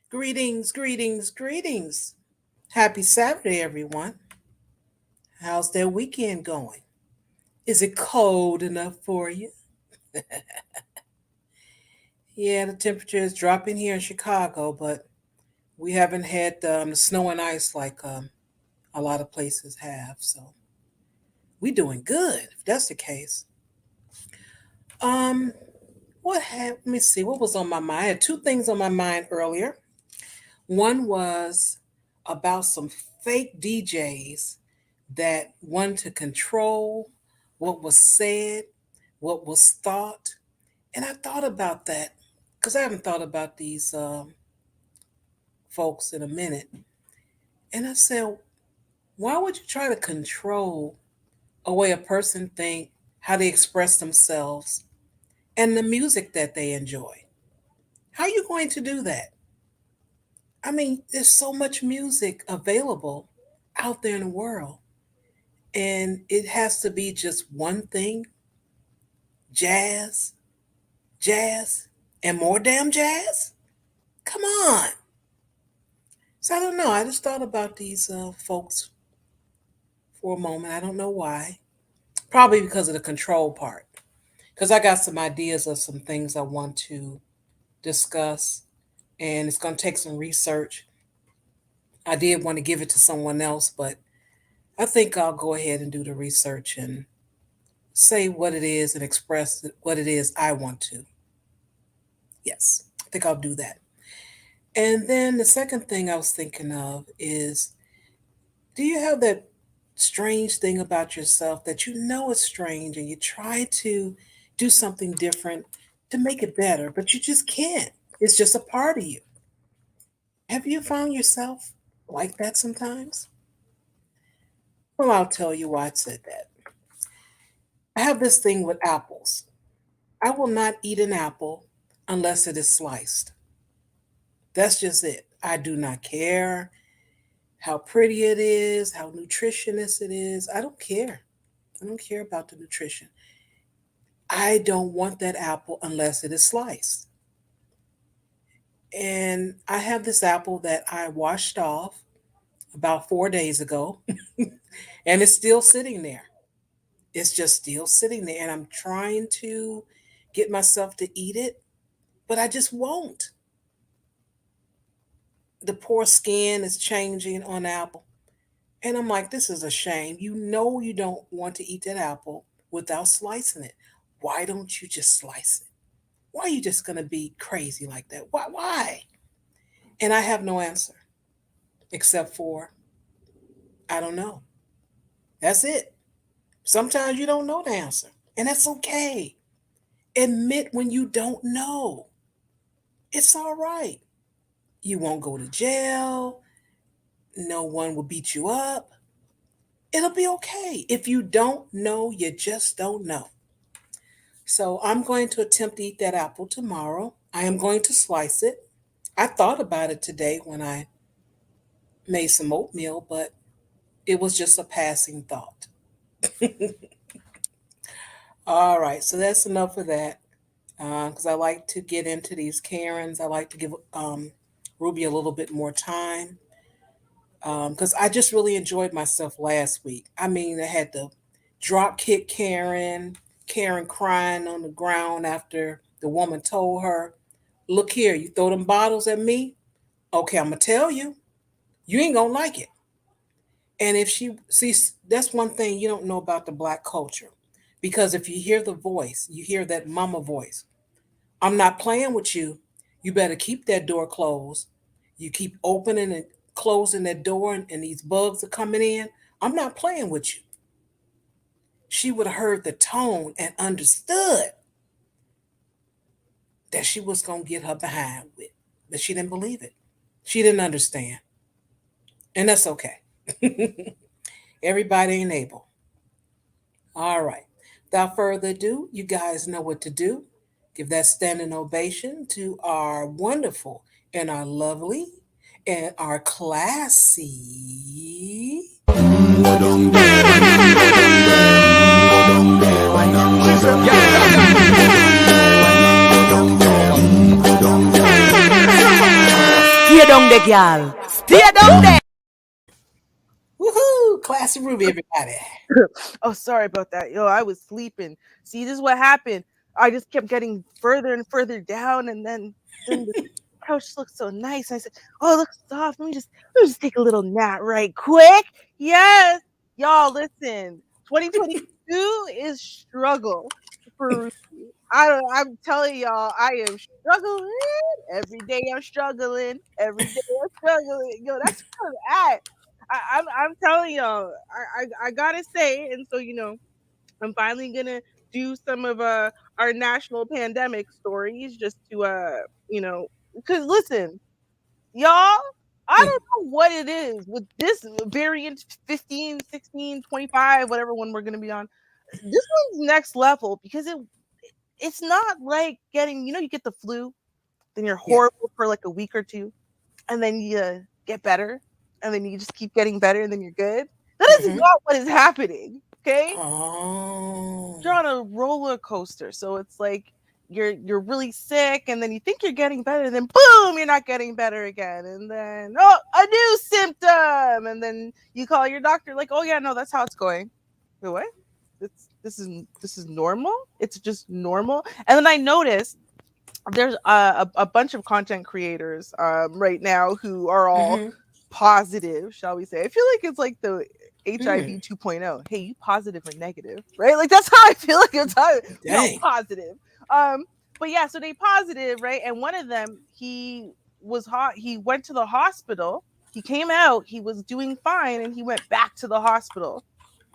Greetings, greetings, greetings. Happy Saturday, everyone. How's their weekend going? Is it cold enough for you? Yeah, the temperature is dropping here in Chicago, but we haven't had snow and ice like a lot of places have. So we doing good if that's the case. Um, let me see, what was on my mind? I had two things on my mind earlier. One was about some fake DJs that wanted to control what was said, what was thought. And I thought about that because I haven't thought about these folks in a minute. And I said, why would you try to control a way a person think, how they express themselves, and the music that they enjoy? How are you going to do that? I mean, there's so much music available out there in the world, and it has to be just one thing: jazz, jazz, and more damn jazz? Come on. So I don't know. I just thought about these folks for a moment. I don't know why. Probably because of the control part. Because I got some ideas of some things I want to discuss, and it's going to take some research. I did want to give it to someone else, but I think I'll go ahead and do the research and say what it is and express what it is I want to. Yes, I think I'll do that. And then the second thing I was thinking of is, do you have that strange thing about yourself that you know is strange and you try to do something different to make it better, but you just can't? It's just a part of you. Have you found yourself like that sometimes? Well, I'll tell you why I said that. I have this thing with apples. I will not eat an apple unless it is sliced. That's just it. I do not care how pretty it is, how nutritious it is. I don't care. I don't care about the nutrition. I don't want that apple unless it is sliced. And I have this apple that I washed off about 4 days ago, and it's still sitting there. It's just still sitting there. And I'm trying to get myself to eat it, but I just won't. The poor skin is changing on the apple. And I'm like, this is a shame. You know you don't want to eat that apple without slicing it. Why don't you just slice it? Why are you just going to be crazy like that? Why? Why? And I have no answer except for, I don't know. That's it. Sometimes you don't know the answer, and that's okay. Admit when you don't know. It's all right. You won't go to jail. No one will beat you up. It'll be okay. If you don't know, you just don't know. So I'm going to attempt to eat that apple tomorrow. I am going to slice it. I thought about it today when I made some oatmeal, but it was just a passing thought. All right, so that's enough of that. Because I like to get into these Karens. I like to give Ruby a little bit more time. Because I just really enjoyed myself last week. I mean, I had the drop kick Karen, Karen crying on the ground after the woman told her, look here, you throw them bottles at me? Okay, I'm going to tell you, you ain't going to like it. And if she sees, that's one thing you don't know about the black culture. Because if you hear the voice, you hear that mama voice. I'm not playing with you. You better keep that door closed. You keep opening and closing that door, and these bugs are coming in. I'm not playing with you. She would have heard the tone and understood that she was going to get her behind with. But she didn't believe it. She didn't understand. And that's okay. Everybody ain't able. All right. Without further ado, you guys know what to do. Give that standing ovation to our wonderful and our lovely and our classy. Straight there, gal. Stay down there. Woohoo! Classy Ruby, everybody. Oh, sorry about that. Yo, I was sleeping. See, this is what happened. I just kept getting further and further down, and then the couch looked so nice. I said, "Oh, it looks soft. Let me just take a little nap right quick." Yes, y'all, listen. 2022 is struggle for Ruby. I'm telling y'all, I am struggling every day. I'm struggling every day. I'm struggling. Yo, that's where I'm at. I'm telling y'all, I gotta say, and so I'm finally gonna do some of our national pandemic stories just to because listen, y'all, I Yeah. don't know what it is with this variant 15, 16, 25, whatever one we're gonna be on. This one's next level because it's not like getting, you get the flu, then you're Yeah. horrible for like a week or two, and then you get better, and then you just keep getting better, and then you're good. That is Mm-hmm. not what is happening. Okay, Oh. you're on a roller coaster, so it's like you're really sick, and then you think you're getting better, and then boom, you're not getting better again, and then a new symptom, and then you call your doctor like, oh yeah, no, that's how it's going. Wait, what? This is normal. It's just normal. And then I noticed there's a bunch of content creators right now who are all Mm-hmm. positive, shall we say. I feel like it's like the HIV Mm. 2.0. Hey, you positive or negative, right? Like that's how I feel like it's how we all Dang. positive. Um, but yeah, so they positive, right? And one of them, he was hot. He went to the hospital. He came out. He was doing fine, and he went back to the hospital.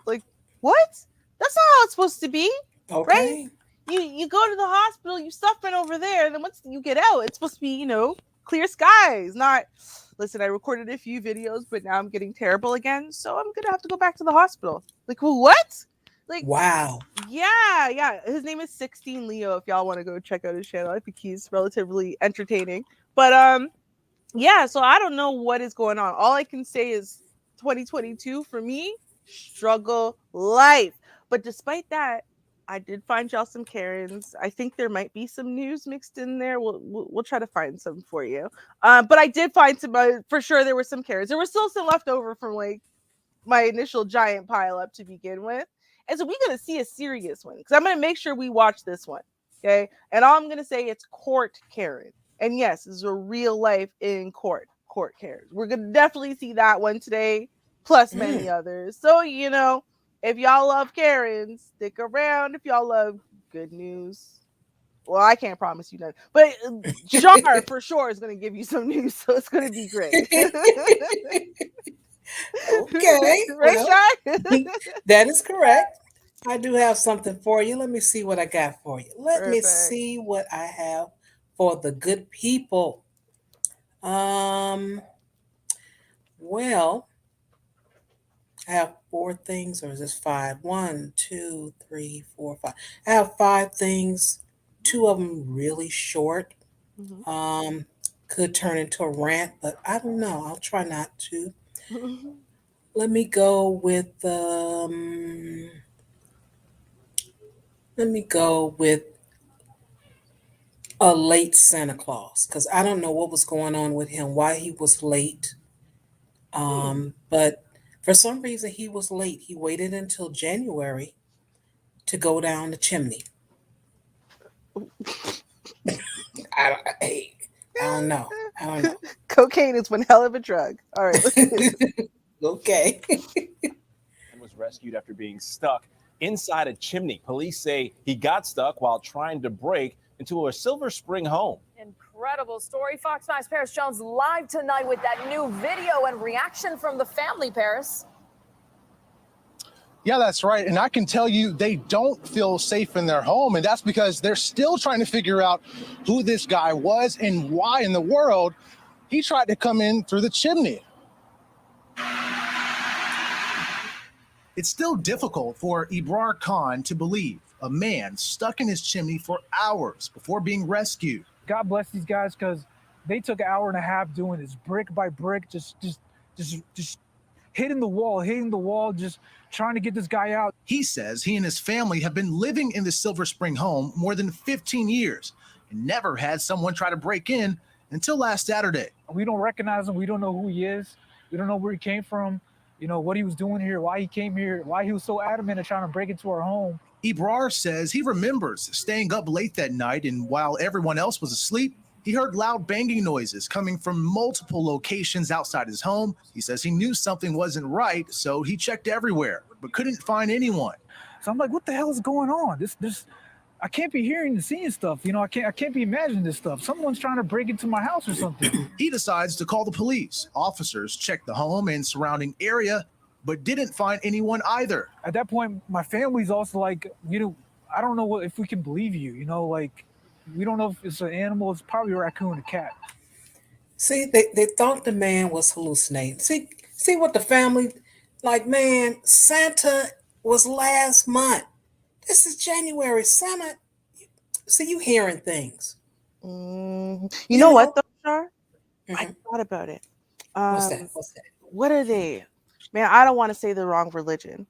Like, what? That's not how it's supposed to be, right? Okay. You go to the hospital, you suffering over there, and then once you get out, it's supposed to be, clear skies. Not, listen, I recorded a few videos, but now I'm getting terrible again, so I'm gonna have to go back to the hospital. Like, well, what? Like, Wow. yeah. His name is 16 Leo. If y'all want to go check out his channel, I think he's relatively entertaining. But yeah, so I don't know what is going on. All I can say is 2022 for me, struggle life. But despite that, I did find y'all some Karens. I think there might be some news mixed in there. We'll try to find some for you. But I did find some for sure. There were some Karens. There was still some left over from like my initial giant pile up to begin with. And so we're gonna see a serious one because I'm gonna make sure we watch this one. Okay. And all I'm gonna say it's court Karen. And yes, this is a real life in court Karen. We're gonna definitely see that one today, plus many Mm. others. So if y'all love Karens, stick around. If y'all love good news, well, I can't promise you that, but Jar for sure is going to give you some news, so it's going to be great. Okay. Right, Well, Jar? that is correct. I do have something for you. Let me see what I got for you. Let me Perfect. see what I have for the good people. Um, well, I have four things, or is this five? One, two, three, four, five. I have five things. Two of them really short. Mhm. Um, could turn into a rant, but I don't know. I'll try not to. Let me go with let me go with a late Santa Claus because I don't know what was going on with him, why he was late. But for some reason he was late. He waited until January to go down the chimney. Hey, I don't know. I don't know. Cocaine is one hell of a drug. All right, let's do this. Okay. And was rescued after being stuck inside a chimney. Police say he got stuck while trying to break into a Silver Spring home. Incredible story. Fox 5's Paris Jones live tonight with that new video and reaction from the family, Paris. Yeah, that's right. And I can tell you they don't feel safe in their home. And that's because they're still trying to figure out who this guy was and why in the world he tried to come in through the chimney. It's still difficult for Ibrar Khan to believe a man stuck in his chimney for hours before being rescued. God bless these guys because they took an hour and a half doing this brick by brick, just hitting the wall, just trying to get this guy out. He says he and his family have been living in the Silver Spring home more than 15 years and never had someone try to break in until last Saturday. We don't recognize him. We don't know who he is. We don't know where he came from. What he was doing here, why he came here, why he was so adamant at trying to break into our home. Ebrar says he remembers staying up late that night, and while everyone else was asleep, he heard loud banging noises coming from multiple locations outside his home. He says he knew something wasn't right, so he checked everywhere, but couldn't find anyone. So I'm like, what the hell is going on? I can't be hearing and seeing stuff. I can't be imagining this stuff. Someone's trying to break into my house or something. He decides to call the police. Officers checked the home and surrounding area, but didn't find anyone either. At that point, my family's also like, I don't know if we can believe you. We don't know if it's an animal. It's probably a raccoon, a cat. See, they thought the man was hallucinating. See what the family, like, man, Santa was last month. This is January. Santa, see, you hearing things. You know what, though, Char? I thought about it. What's that? What are they? Man, I don't want to say the wrong religion.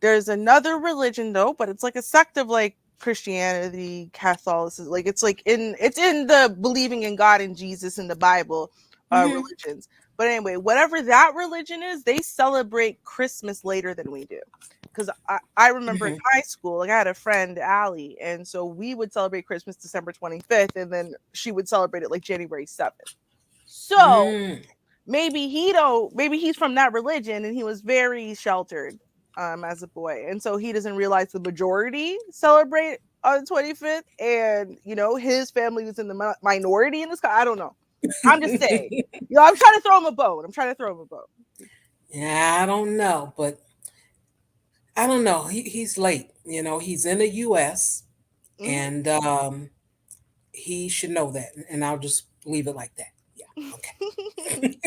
There's another religion, though, but it's like a sect of like Christianity, Catholicism. Like it's in the believing in God and Jesus and the Bible religions. But anyway, whatever that religion is, they celebrate Christmas later than we do. Because I remember in high school, like I had a friend, Allie, and so we would celebrate Christmas December 25th, and then she would celebrate it like January 7th. So maybe he's from that religion and he was very sheltered as a boy, and so he doesn't realize the majority celebrate on the 25th, and his family was in the minority in this. I don't know. I'm just saying. I'm trying to throw him a bone. Yeah, I don't know, but I don't know. He's late. He's in the U.S. and he should know that, and I'll just leave it like that. Yeah. Okay.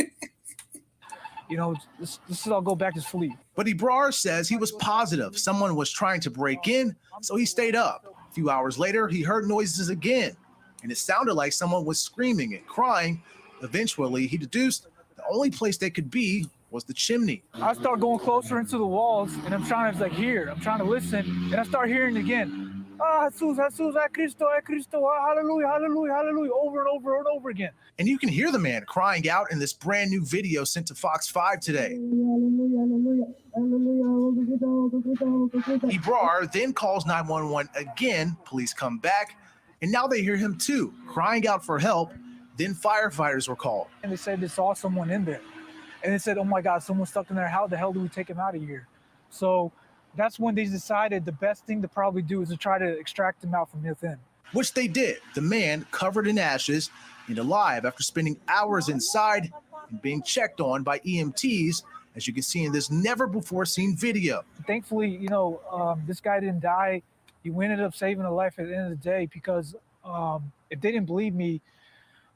This is all go back to sleep. But Ebrar says he was positive someone was trying to break in, so he stayed up. A few hours later, he heard noises again, and it sounded like someone was screaming and crying. Eventually, he deduced the only place they could be was the chimney. I start going closer into the walls, and I'm trying to listen, and I start hearing again. Jesus, Jesus, Cristo, hallelujah, hallelujah, hallelujah, over and over and over again. And you can hear the man crying out in this brand new video sent to Fox 5 today. Ebrar then calls 911 again. Police come back, and now they hear him too, crying out for help. Then firefighters were called. And they said they saw someone in there. And they said, oh my God, someone's stuck in there. How the hell do we take him out of here? So that's when they decided the best thing to probably do is to try to extract him out from within. Which they did. The man covered in ashes and alive after spending hours inside and being checked on by EMTs, as you can see in this never before seen video. Thankfully, this guy didn't die. He ended up saving a life at the end of the day, because if they didn't believe me,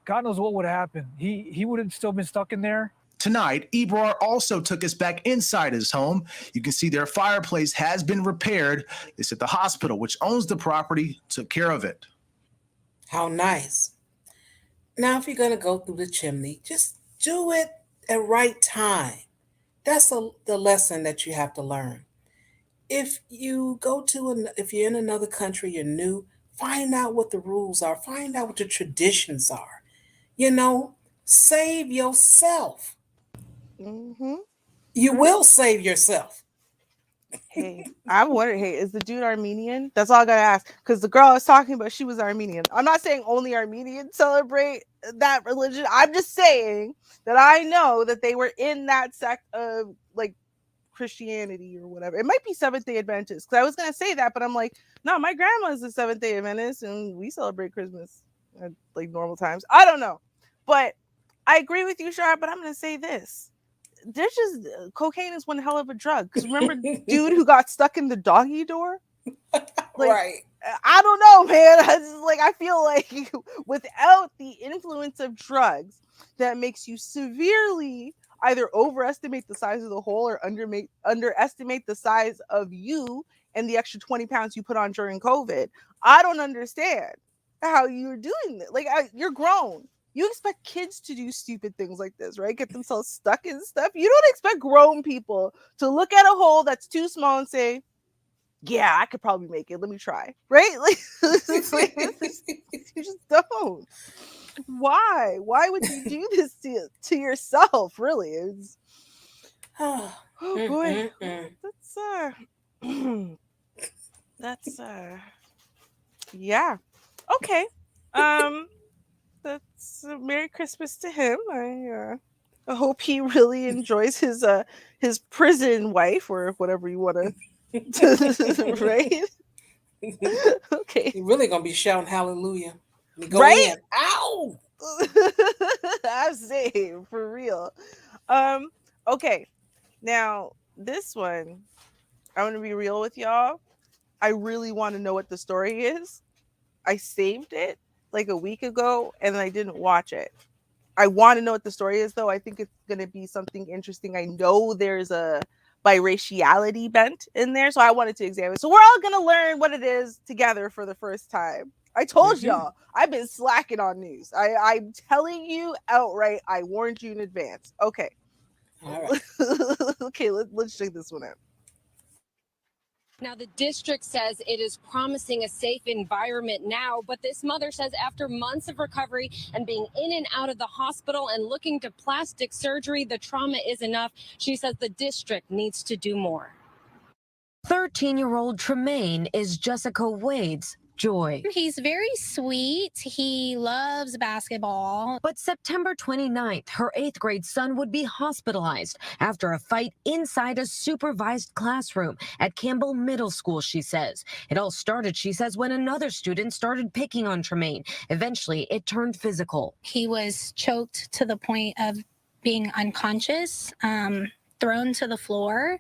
God knows what would have happened. He would have still been stuck in there. Tonight, Ebrar also took us back inside his home. You can see their fireplace has been repaired. They said the hospital, which owns the property, took care of it. How nice. Now, if you're going to go through the chimney, just do it at right time. That's the lesson that you have to learn. If you if you're in another country, you're new, find out what the rules are. Find out what the traditions are. Save yourself. You will save yourself. Hey, I'm wondering, is the dude Armenian? That's all I gotta ask. Because the girl I was talking about, she was Armenian. I'm not saying only Armenians celebrate that religion. I'm just saying that I know that they were in that sect of like Christianity or whatever. It might be Seventh-day Adventist. Because I was gonna say that, but I'm like, no, my grandma's a Seventh-day Adventist, and we celebrate Christmas at like normal times. I don't know, but I agree with you, Char. But I'm gonna say this. There's just cocaine is one hell of a drug. Because remember the dude who got stuck in the doggy door? Right. I don't know, man. I feel like without the influence of drugs, that makes you severely either overestimate the size of the hole or underestimate the size of you and the extra 20 pounds you put on during COVID. I don't understand how you're doing this. You're grown. You expect kids to do stupid things like this, right? Get themselves stuck in stuff. You don't expect grown people to look at a hole that's too small and say, yeah, I could probably make it. Let me try. Right? You just don't. Why? Why would you do this to yourself? Really? It's... Oh boy. That's yeah. Okay. That's Merry Christmas to him. I hope he really enjoys his prison wife or whatever you want to right? Okay. You're really gonna be shouting hallelujah. You go Right? in. Ow! I'm saying for real. Okay. Now this one, I'm gonna be real with y'all. I really want to know what the story is. I saved it like a week ago and I didn't watch it. I want to know what the story is, though. I think it's going to be something interesting. I know there's a biraciality bent in there, so I wanted to examine. So we're all going to learn what it is together for the first time. I told y'all, I've been slacking on news. I'm telling you outright, I warned you in advance. Okay. All right. Okay, let's check this one out. Now, the district says it is promising a safe environment now, but this mother says after months of recovery and being in and out of the hospital and looking to plastic surgery, the trauma is enough. She says the district needs to do more. 13-year-old Tremaine is Jessica Wade's joy. He's very sweet. He loves basketball. But September 29th, her 8th grade son would be hospitalized after a fight inside a supervised classroom at Campbell Middle School, she says. It all started, she says, when another student started picking on Tremaine. Eventually, it turned physical. He was choked to the point of being unconscious. Thrown to the floor.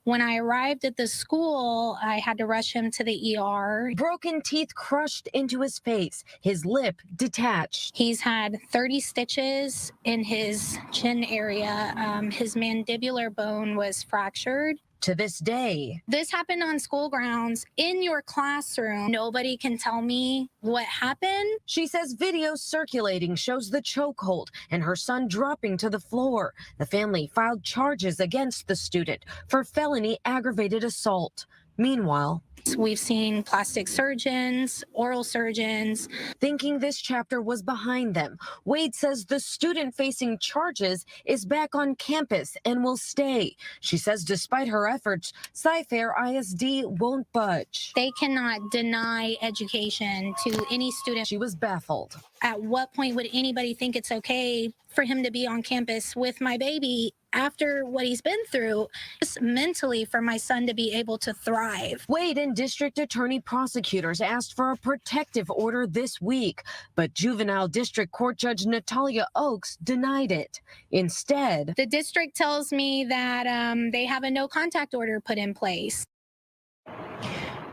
When I arrived at the school, I had to rush him to the ER. Broken teeth crushed into his face, his lip detached. He's had 30 stitches in his chin area. His mandibular bone was fractured. To this day, this happened on school grounds in your classroom. Nobody can tell me what happened. She says video circulating shows the chokehold and her son dropping to the floor. The family filed charges against the student for felony aggravated assault. Meanwhile, we've seen plastic surgeons, oral surgeons. Thinking this chapter was behind them, Wade says the student facing charges is back on campus and will stay. She says despite her efforts, Cy-Fair ISD won't budge. They cannot deny education to any student. She was baffled. At what point would anybody think it's okay for him to be on campus with my baby after what he's been through, just mentally for my son to be able to thrive? Wade and district attorney prosecutors asked for a protective order this week, but juvenile district court judge Natalia Oakes denied it. Instead, the district tells me that they have a no contact order put in place.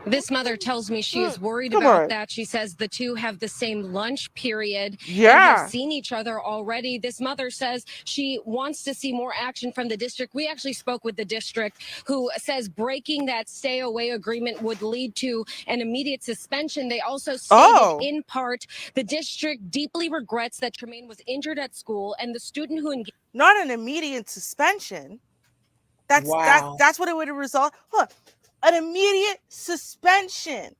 This mother tells me she is worried about that. She says the two have the same lunch period and have seen each other already. This mother says she wants to see more action from the district. We actually spoke with the district, who says breaking that stay away agreement would lead to an immediate suspension. They also stated in part, the district deeply regrets that Tremaine was injured at school and the student who engaged. Not an immediate suspension. That's what it would result. Look. An immediate suspension.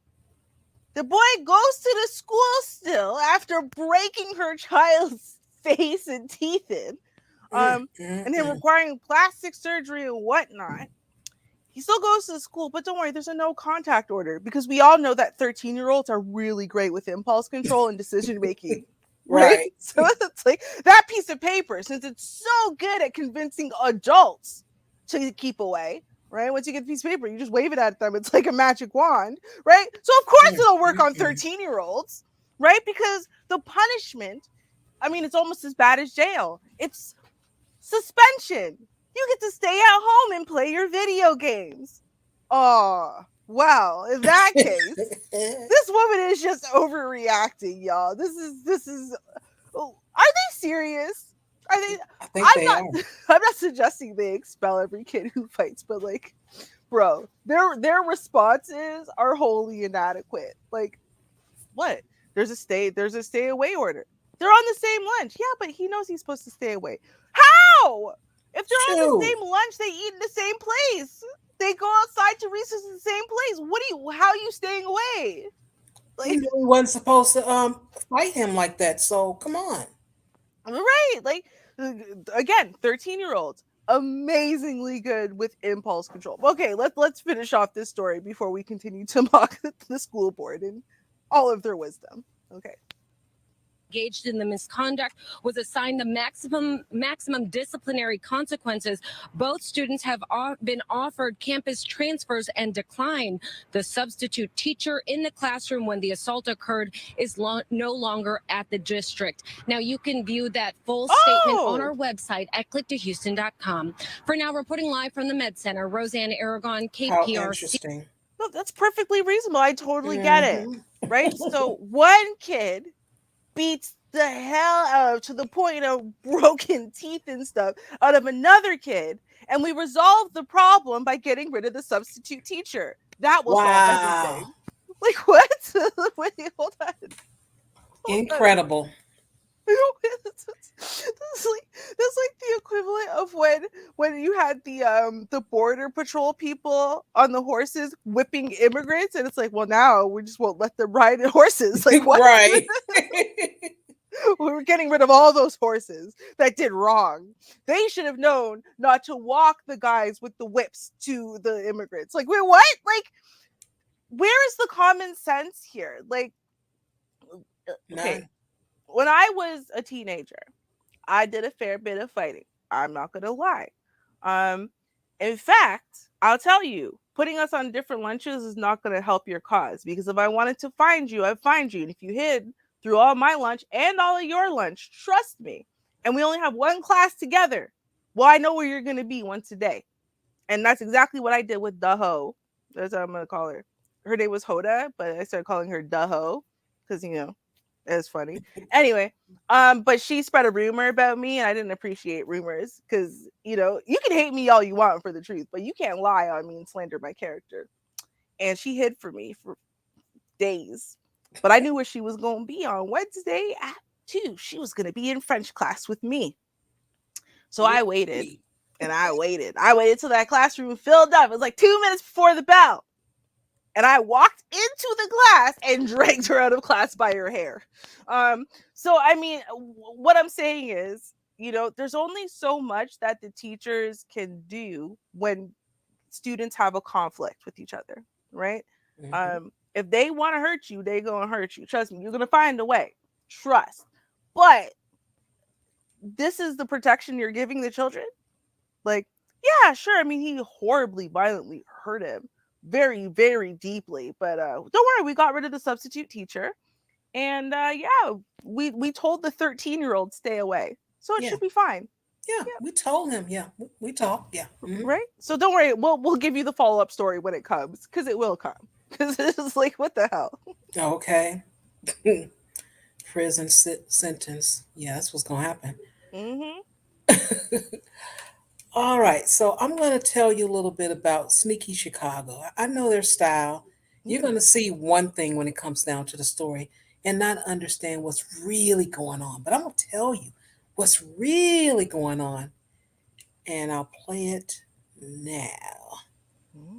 The boy goes to the school still after breaking her child's face and teeth in, and then requiring plastic surgery and whatnot. He still goes to the school, but don't worry, there's a no contact order because we all know that 13-year-olds are really great with impulse control and decision making. Right? So it's like that piece of paper, since it's so good at convincing adults to keep away. Right? Once you get a piece of paper, you just wave it at them. It's like a magic wand, right? So of course it'll work on 13-year-olds, right? Because the punishment, I mean, it's almost as bad as jail. It's suspension. You get to stay at home and play your video games. Oh, wow. In that case, this woman is just overreacting, y'all. This is, are they serious? I'm not suggesting they expel every kid who fights, but like, bro, their responses are wholly inadequate. Like, what? There's a stay away order. They're on the same lunch. Yeah, but he knows he's supposed to stay away. How? If they're on the same lunch, they eat in the same place. They go outside to recess in the same place. How are you staying away? Like, he wasn't supposed to fight him like that. So come on. Right. Like, again, 13-year-olds, amazingly good with impulse control. Okay, let's finish off this story before we continue to mock the school board and all of their wisdom. Okay. Engaged in the misconduct was assigned the maximum disciplinary consequences. Both students have been offered campus transfers and declined. The substitute teacher in the classroom when the assault occurred is no longer at the district. Now you can view that full statement on our website at clicktohouston.com. For now, reporting live from the Med Center, Roseanne Aragon, KPRC. How interesting. No, that's perfectly reasonable. I totally get it. Right? So one kid beats the hell out of, to the point of broken teeth and stuff, out of another kid, and we resolved the problem by getting rid of the substitute teacher. That will solve everything. Like, what? Wait, hold on. Incredible. That's like the equivalent of when you had the border patrol people on the horses whipping immigrants, and it's like, well, now we just won't let them ride horses. Like, what? Right. We were getting rid of all those horses that did wrong. They should have known not to walk the guys with the whips to the immigrants. Like, wait, what? Like, where is the common sense here? Like, okay. None. When I was a teenager, I did a fair bit of fighting. I'm not going to lie. In fact, I'll tell you, putting us on different lunches is not going to help your cause, because if I wanted to find you, I'd find you. And if you hid through all my lunch and all of your lunch, trust me, and we only have one class together, well, I know where you're going to be once a day. And that's exactly what I did with Daho. That's what I'm going to call her. Her name was Hoda, but I started calling her Daho because, it's funny. Anyway, but she spread a rumor about me, and I didn't appreciate rumors because, you can hate me all you want for the truth, but you can't lie on me and slander my character. And she hid from me for days, but I knew where she was going to be on Wednesday at 2. She was going to be in French class with me. So I waited, and I waited. I waited till that classroom filled up. It was like 2 minutes before the bell. And I walked into the class and dragged her out of class by her hair. So, I mean, what I'm saying is, there's only so much that the teachers can do when students have a conflict with each other, right? Mm-hmm. If they want to hurt you, they're going to hurt you. Trust me, you're going to find a way. Trust. But this is the protection you're giving the children? Like, yeah, sure. I mean, he horribly, violently hurt him. Very, very deeply, but don't worry, we got rid of the substitute teacher, and we told the 13-year-old stay away, so it should be fine. Yeah, we told him. Yeah, we talked. Yeah, right. So don't worry, we'll give you the follow-up story when it comes, because it will come. Because it's like, what the hell? Okay. Prison sentence. Yeah, that's what's gonna happen. Mm-hmm. All right, so I'm going to tell you a little bit about Sneaky Chicago. I know their style. You're going to see one thing when it comes down to the story and not understand what's really going on. But I'm going to tell you what's really going on, and I'll play it now.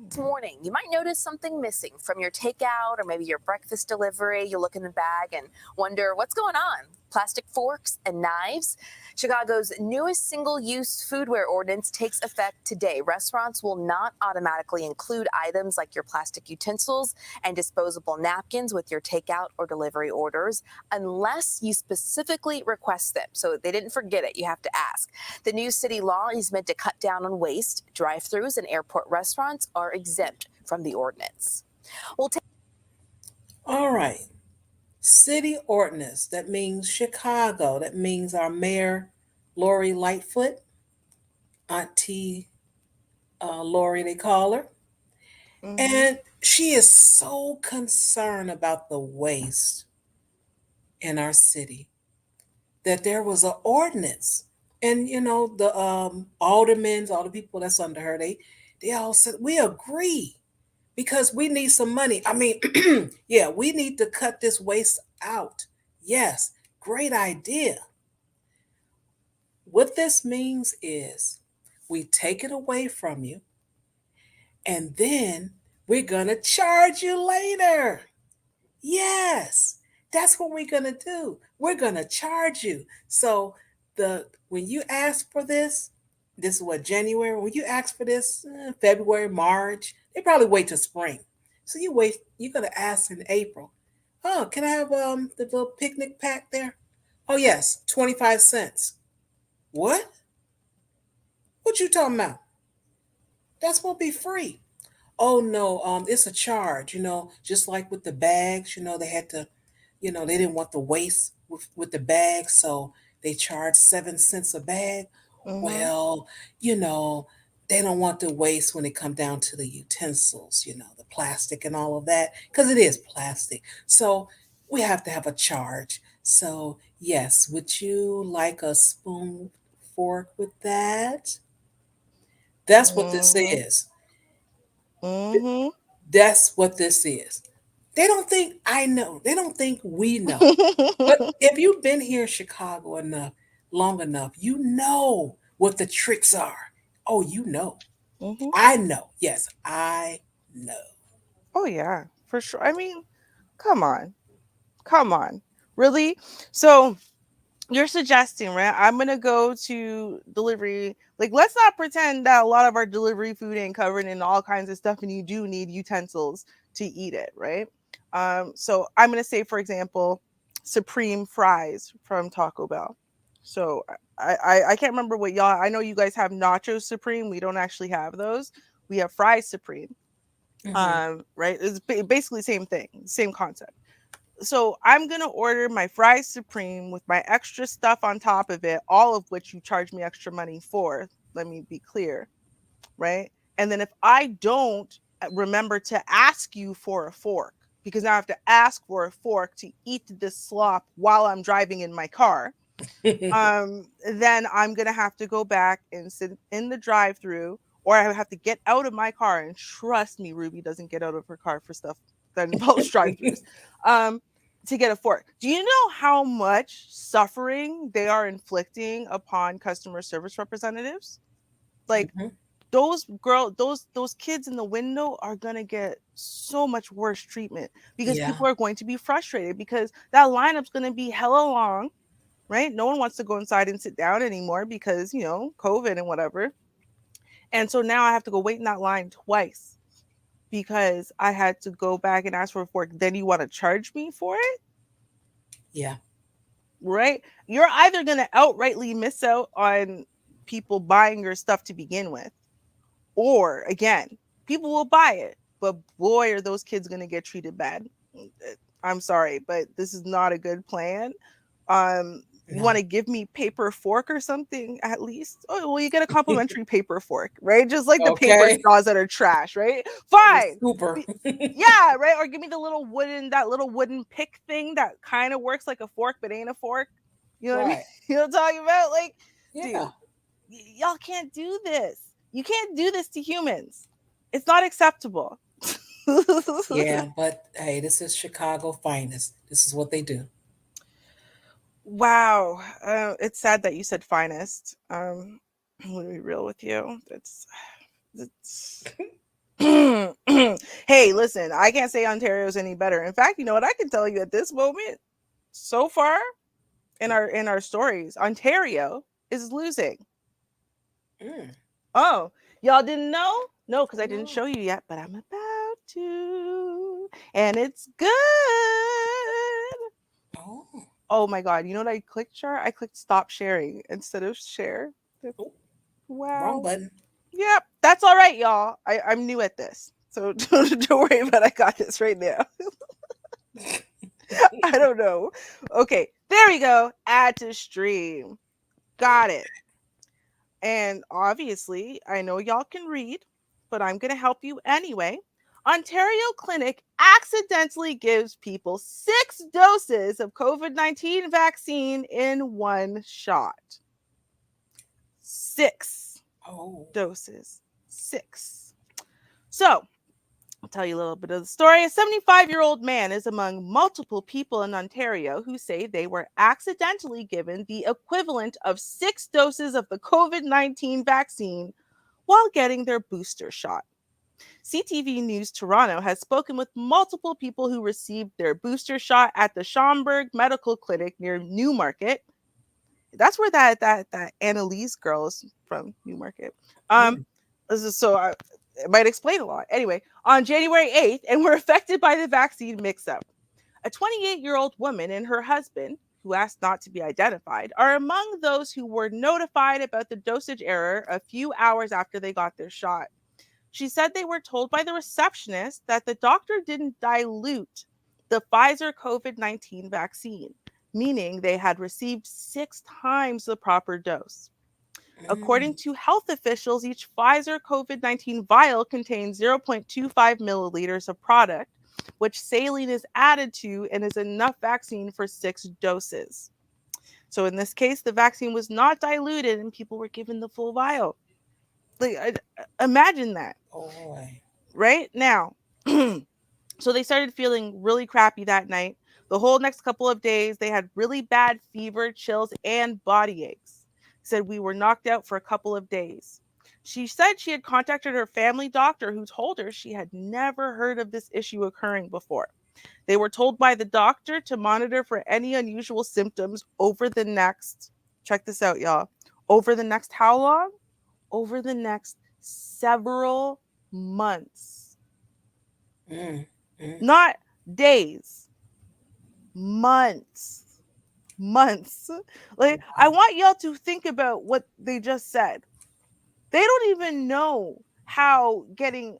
This morning, you might notice something missing from your takeout or maybe your breakfast delivery. You look in the bag and wonder what's going on. Plastic forks and knives. Chicago's newest single-use foodware ordinance takes effect today. Restaurants will not automatically include items like your plastic utensils and disposable napkins with your takeout or delivery orders unless you specifically request them. So they didn't forget it. You have to ask. The new city law is meant to cut down on waste. Drive-thrus and airport restaurants are exempt from the ordinance. All right. City ordinance, that means Chicago. That means our mayor, Lori Lightfoot, Auntie Lori, they call her. Mm-hmm. And she is so concerned about the waste in our city that there was an ordinance. And, the aldermen, all the people that's under her, they all said, we agree. Because we need some money. I mean, yeah, we need to cut this waste out. Yes, great idea. What this means is we take it away from you, and then we're going to charge you later. Yes, that's what we're gonna do. We're gonna charge you. So when you ask for this is what January. When you ask for this, February, March, they probably wait till spring. So you wait. You're gonna ask in April. Oh, can I have the little picnic pack there? Oh yes, 25 cents. What? What you talking about? That's gonna be free. Oh no, it's a charge, just like with the bags, they had to, they didn't want the waste with the bags, so they charged 7 cents a bag. Mm-hmm. Well, you know, they don't want the waste when it come down to the utensils, the plastic and all of that, because it is plastic. So we have to have a charge. So yes, would you like a spoon fork with that? That's what this Mm-hmm. is. Mm-hmm. That's what this is. They don't think I know. They don't think we know. But if you've been here in Chicago long enough, you know what the tricks are. Oh, you know. Mm-hmm. I know. Yes, I know. Oh yeah, for sure. I mean, come on. Come on. Really? So you're suggesting, right? I'm gonna go to delivery. Like, let's not pretend that a lot of our delivery food ain't covered in all kinds of stuff, and you do need utensils to eat it, right? So I'm gonna say, for example, supreme fries from Taco Bell. So I can't remember what y'all. I know you guys have nacho supreme. We don't actually have those. We have fries supreme. Hmm. Right? It's basically same thing, same concept. So I'm gonna order my fries supreme with my extra stuff on top of it, all of which you charge me extra money for. Let me be clear, right? And then if I don't remember to ask you for a fork, because now I have to ask for a fork to eat this slop while I'm driving in my car, then I'm gonna have to go back and sit in the drive-through, or I have to get out of my car. And trust me, Ruby doesn't get out of her car for stuff that involves drive-throughs. Um, to get a fork. Do you know how much suffering they are inflicting upon customer service representatives? Like, those kids in the window are going to get so much worse treatment, because Yeah. people are going to be frustrated, because that lineup's going to be hella long, right? No one wants to go inside and sit down anymore because, COVID and whatever. And so now I have to go wait in that line twice because I had to go back and ask for a fork. Then you want to charge me for it? Yeah. Right? You're either going to outrightly miss out on people buying your stuff to begin with, or again, people will buy it, but boy, are those kids going to get treated bad. I'm sorry, but this is not a good plan. You No. want to give me paper fork or something at least? Oh, well, you get a complimentary paper fork, right? Just like the paper Okay. straws that are trash, right? The Fine. scooper. Yeah, right. Or give me that little wooden pick thing that kind of works like a fork but ain't a fork. You know what I mean? Right. You know what I'm talking about? Like, Yeah. dude, y'all can't do this. You can't do this to humans. It's not acceptable. Yeah, but hey, this is Chicago finest. This is what they do. Wow. It's sad that you said finest. I'm gonna be real with you. It's Hey, listen, I can't say Ontario's any better. In fact, you know what I can tell you at this moment, so far in our stories, Ontario is losing. Mm. Oh, y'all didn't know? No, because I didn't No. show you yet, but I'm about to. And it's good. Oh. Oh my god, you know what I clicked, Char? I clicked stop sharing instead of share. Oh. Wrong Wow. button. Yep, that's all right, y'all. I'm new at this. So don't worry about it. I got this right now. I don't know. Okay, there we go. Add to stream. Got it. And obviously, I know y'all can read, but I'm going to help you anyway. Ontario Clinic accidentally gives people 6 doses of COVID-19 vaccine in one shot. 6 doses. 6. So, I'll tell you a little bit of the story. A 75-year-old man is among multiple people in Ontario who say they were accidentally given the equivalent of 6 doses of the COVID-19 vaccine while getting their booster shot. CTV News Toronto has spoken with multiple people who received their booster shot at the Schomburg Medical Clinic near Newmarket. That's where that Annalise girl is from, Newmarket. It might explain a lot. Anyway, on January 8th, and were affected by the vaccine mix-up. A 28-year-old woman and her husband, who asked not to be identified, are among those who were notified about the dosage error a few hours after they got their shot. She said they were told by the receptionist that the doctor didn't dilute the Pfizer COVID-19 vaccine, meaning they had received 6 times the proper dose. According to health officials, each Pfizer COVID-19 vial contains 0.25 milliliters of product, which saline is added to and is enough vaccine for 6 doses. So in this case, the vaccine was not diluted and people were given the full vial. Like, imagine that. Oh boy. Right now. So they started feeling really crappy that night. The whole next couple of days, they had really bad fever, chills, and body aches. Said we were knocked out for a couple of days. She said she had contacted her family doctor, who told her she had never heard of this issue occurring before. They were told by the doctor to monitor for any unusual symptoms over the next, check this out, y'all, over the next how long? Over the next several months. Not days, months. Like, I want y'all to think about what they just said. They don't even know how getting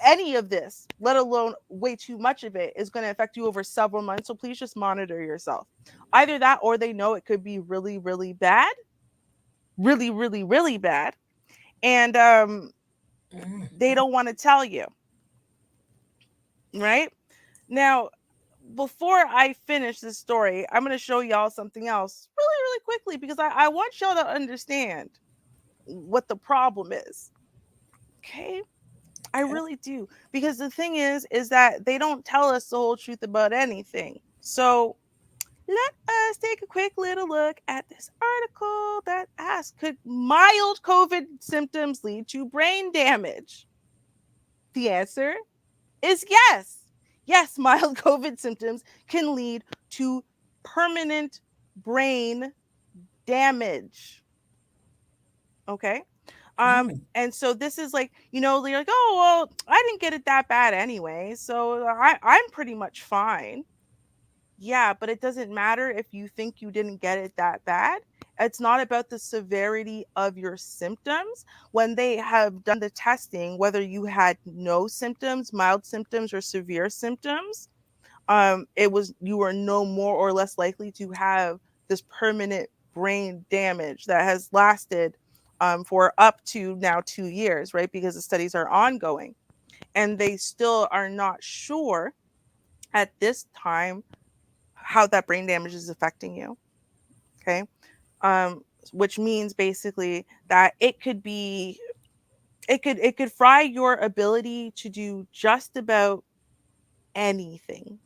any of this, let alone way too much of it, is going to affect you over several months. So please just monitor yourself. Either that, or they know it could be really, really bad. Really, really, really bad. And they don't want to tell you. Right? Now, before I finish this story, I'm going to show y'all something else really, really quickly, because I want y'all to understand what the problem is. Okay? I really do. Because the thing is that they don't tell us the whole truth about anything. So let us take a quick little look at this article that asks, could mild COVID symptoms lead to brain damage? The answer is yes. Yes, mild COVID symptoms can lead to permanent brain damage. Okay? And so this is like, they're like, oh, well, I didn't get it that bad anyway, so I'm pretty much fine. Yeah, but it doesn't matter if you think you didn't get it that bad. It's not about the severity of your symptoms. When they have done the testing, whether you had no symptoms, mild symptoms, or severe symptoms, you were no more or less likely to have this permanent brain damage that has lasted for up to now 2 years, right? Because the studies are ongoing, and they still are not sure at this time how that brain damage is affecting you. Okay. Which means basically that it could fry your ability to do just about anything.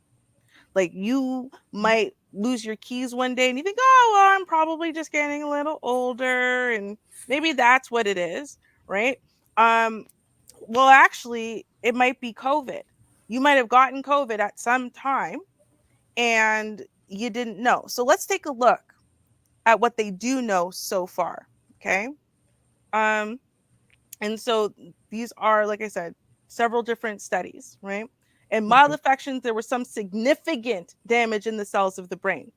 Like, you might lose your keys one day and you think, oh, well, I'm probably just getting a little older, and maybe that's what it is, right? Well, actually, it might be COVID. You might have gotten COVID at some time and you didn't know. So let's take a look at what they do know so far. Okay. And so these are, like I said, several different studies, right? In mild infections, there was some significant damage in the cells of the brain.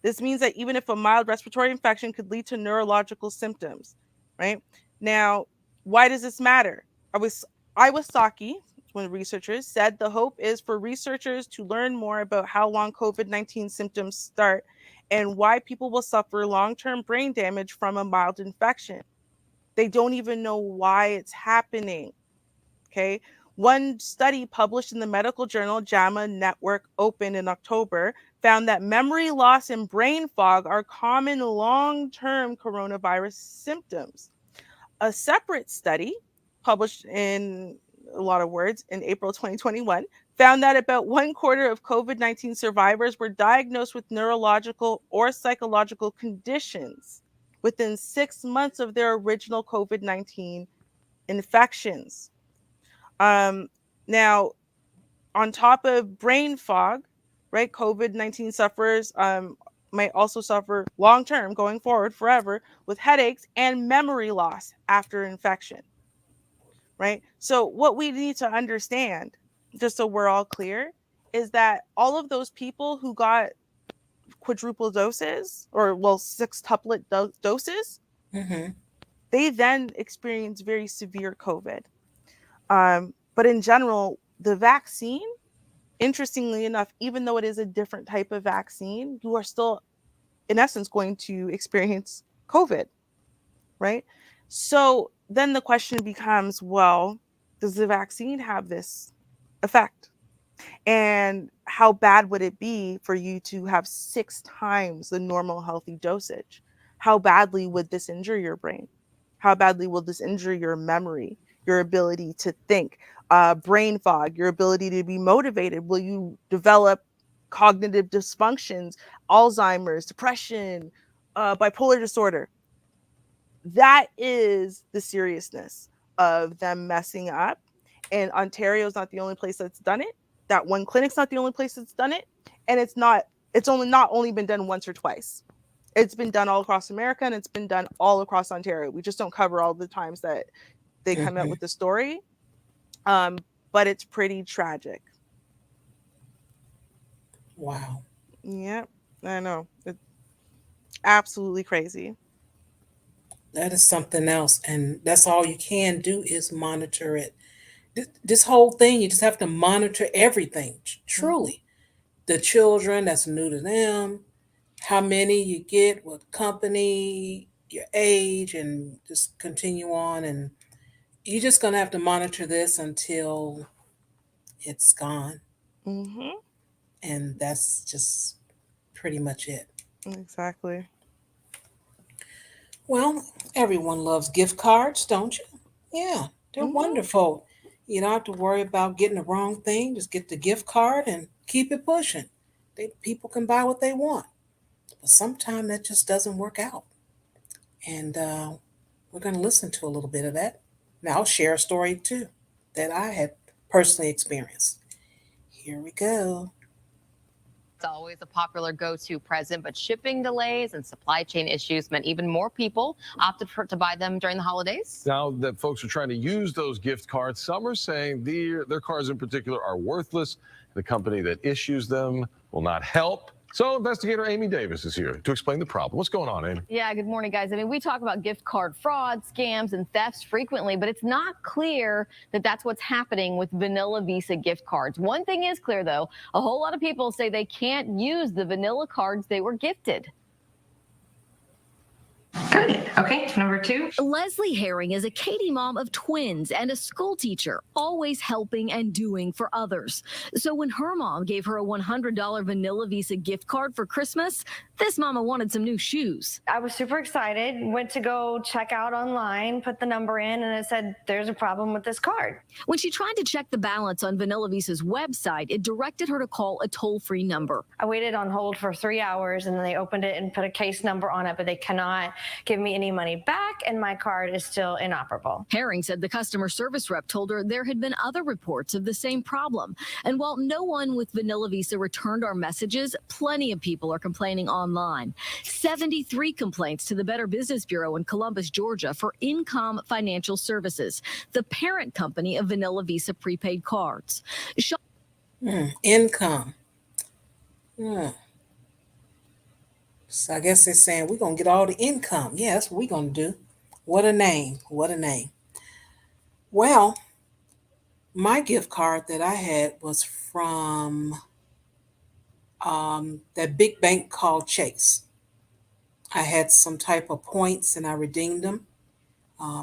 This means that even if a mild respiratory infection could lead to neurological symptoms, right? Now, why does this matter? Iwasaki, one of the researchers, said the hope is for researchers to learn more about how long COVID-19 symptoms start and why people will suffer long-term brain damage from a mild infection. They don't even know why it's happening. Okay. One study published in the medical journal JAMA Network Open in October found that memory loss and brain fog are common long-term coronavirus symptoms. A separate study published in a lot of words in April 2021 found that about 1/4 of COVID-19 survivors were diagnosed with neurological or psychological conditions within 6 months of their original COVID-19 infections. Now, on top of brain fog, right? COVID-19 sufferers might also suffer long term, going forward forever, with headaches and memory loss after infection, right? So, what we need to understand, just so we're all clear, is that all of those people who got quadruple doses, or well, sextuplet doses, they then experience very severe COVID. But in general, the vaccine, interestingly enough, even though it is a different type of vaccine, you are still, in essence, going to experience COVID, right? So then the question becomes, well, does the vaccine have this effect? And how bad would it be for you to have 6 times the normal healthy dosage? How badly would this injure your brain? How badly will this injure your memory, your ability to think, brain fog, your ability to be motivated? Will you develop cognitive dysfunctions, Alzheimer's, depression, bipolar disorder? That is the seriousness of them messing up. And Ontario is not the only place that's done it. That one clinic's not the only place that's done it. And it's not only been done once or twice. It's been done all across America, and it's been done all across Ontario. We just don't cover all the times that they come out with the story. But it's pretty tragic. Wow. Yep, I know. It's absolutely crazy. That is something else. And that's all you can do is monitor it. This whole thing, you just have to monitor everything, truly. The children, that's new to them, how many you get, what company, your age, and just continue on. And you're just going to have to monitor this until it's gone. And that's just pretty much it. Exactly. Well, everyone loves gift cards, don't you? Yeah, they're wonderful. You don't have to worry about getting the wrong thing. Just get the gift card and keep it pushing. People can buy what they want. But sometimes that just doesn't work out. And we're going to listen to a little bit of that. Now, I'll share a story too that I had personally experienced. Here we go. It's always a popular go-to present, but shipping delays and supply chain issues meant even more people opted to buy them during the holidays. Now that folks are trying to use those gift cards, some are saying their cards in particular are worthless. The company that issues them will not help. So investigator Amy Davis is here to explain the problem. What's going on, Amy? Yeah, good morning, guys. I mean, we talk about gift card fraud, scams, and thefts frequently, but it's not clear that that's what's happening with Vanilla Visa gift cards. One thing is clear, though. A whole lot of people say they can't use the vanilla cards they were gifted. Good. Okay, number 2. Leslie Herring is a Katie mom of twins and a school teacher, always helping and doing for others. So when her mom gave her a $100 Vanilla Visa gift card for Christmas, this mama wanted some new shoes. I was super excited, went to go check out online, put the number in, and it said, there's a problem with this card. When she tried to check the balance on Vanilla Visa's website, it directed her to call a toll-free number. I waited on hold for 3 hours, and then they opened it and put a case number on it, but they cannot give me any money back, and my card is still inoperable. Herring said the customer service rep told her there had been other reports of the same problem. And while no one with Vanilla Visa returned our messages, plenty of people are complaining online. 73 complaints to the Better Business Bureau in Columbus, Georgia for Income Financial Services, the parent company of Vanilla Visa prepaid cards. Income. So I guess they're saying we're going to get all the income. Yeah, that's what we're going to do. What a name. What a name. Well, my gift card that I had was from that big bank called Chase. I had some type of points and I redeemed them.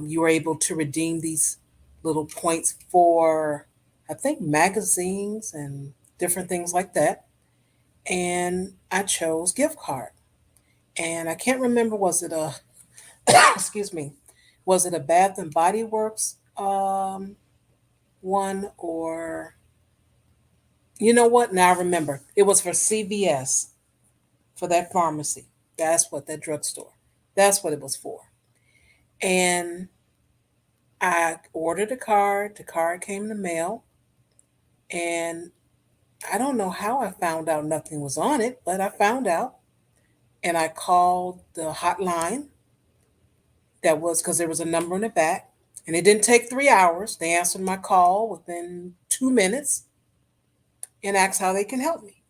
You were able to redeem these little points for, I think, magazines and different things like that. And I chose gift card. And I can't remember, was it a, excuse me, was it a Bath and Body Works one, or, you know what? Now I remember. It was for CVS, for that pharmacy. That's what, that drugstore. That's what it was for. And I ordered a card. The card came in the mail, and I don't know how I found out nothing was on it, but I found out, and I called the hotline. That was because there was a number in the back, and it didn't take 3 hours. They answered my call within 2 minutes and asked how they can help me.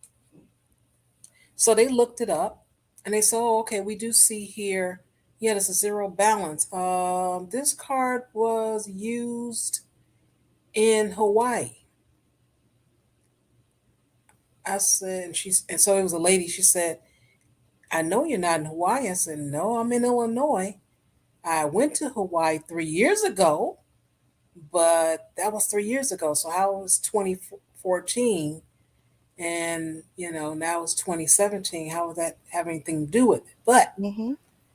So they looked it up, and they said, "Oh, okay, we do see here, yeah, there's a zero balance. This card was used in Hawaii." I said, and so it was a lady. She said, "I know you're not in Hawaii." I said, "No, I'm in Illinois. I went to Hawaii 3 years ago, but that was 3 years ago. So how was 2014? And, now it's 2017. How would that have anything to do with it?" But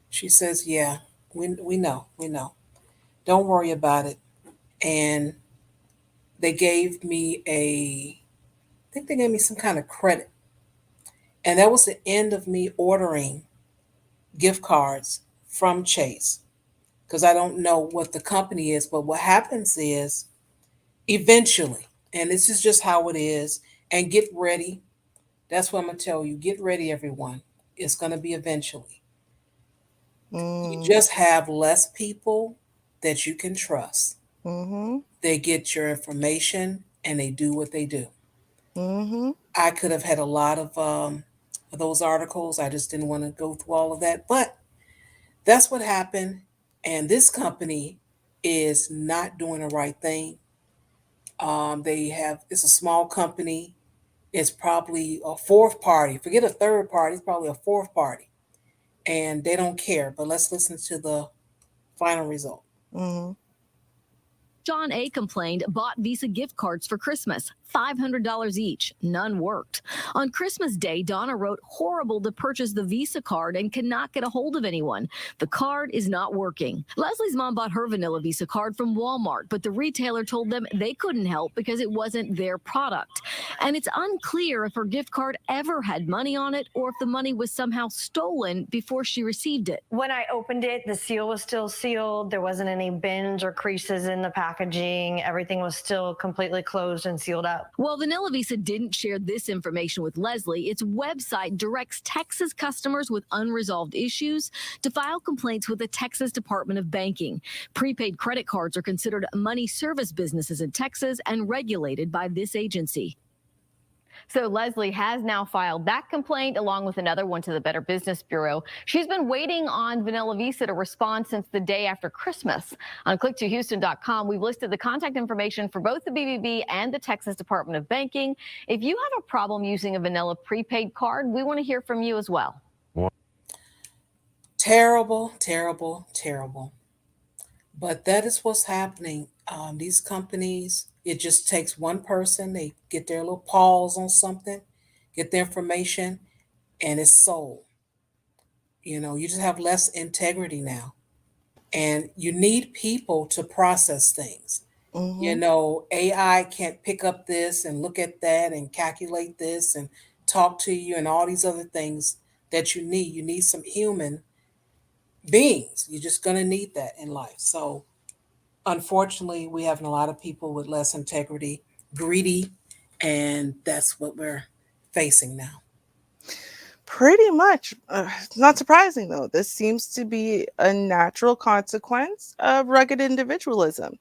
she says, "Yeah, we know. We know. Don't worry about it." And they gave me I think they gave me some kind of credit. And that was the end of me ordering gift cards from Chase, because I don't know what the company is. But what happens is eventually, and this is just how it is, and get ready. That's what I'm going to tell you. Get ready, everyone. It's going to be eventually. You just have less people that you can trust. They get your information and they do what they do. I could have had a lot of those articles. I just didn't want to go through all of that. But that's what happened. And this company is not doing the right thing. It's a small company. It's probably a fourth party. Forget a third party. It's probably a fourth party. And they don't care. But let's listen to the final result. John A. complained, bought Visa gift cards for Christmas, $500 each. None worked. On Christmas Day, Donna wrote, horrible to purchase the Visa card and cannot get a hold of anyone. The card is not working. Leslie's mom bought her vanilla Visa card from Walmart, but the retailer told them they couldn't help because it wasn't their product. And it's unclear if her gift card ever had money on it or if the money was somehow stolen before she received it. When I opened it, the seal was still sealed. There wasn't any bends or creases in the packaging. Everything was still completely closed and sealed up. While Vanilla Visa didn't share this information with Leslie, its website directs Texas customers with unresolved issues to file complaints with the Texas Department of Banking. Prepaid credit cards are considered money service businesses in Texas and regulated by this agency. So Leslie has now filed that complaint along with another one to the Better Business Bureau. She's been waiting on Vanilla Visa to respond since the day after Christmas. On click2houston.com, we've listed the contact information for both the BBB and the Texas Department of Banking. If you have a problem using a vanilla prepaid card, we want to hear from you as well. Terrible, terrible, terrible. But that is what's happening. These companies, it just takes one person. They get their little paws on something, get the information, and it's sold. You just have less integrity now. And you need people to process things. AI can't pick up this and look at that and calculate this and talk to you and all these other things that you need. You need some human beings. You're just going to need that in life. So unfortunately, we have a lot of people with less integrity, greedy, and that's what we're facing now. Pretty much. Not surprising, though. This seems to be a natural consequence of rugged individualism,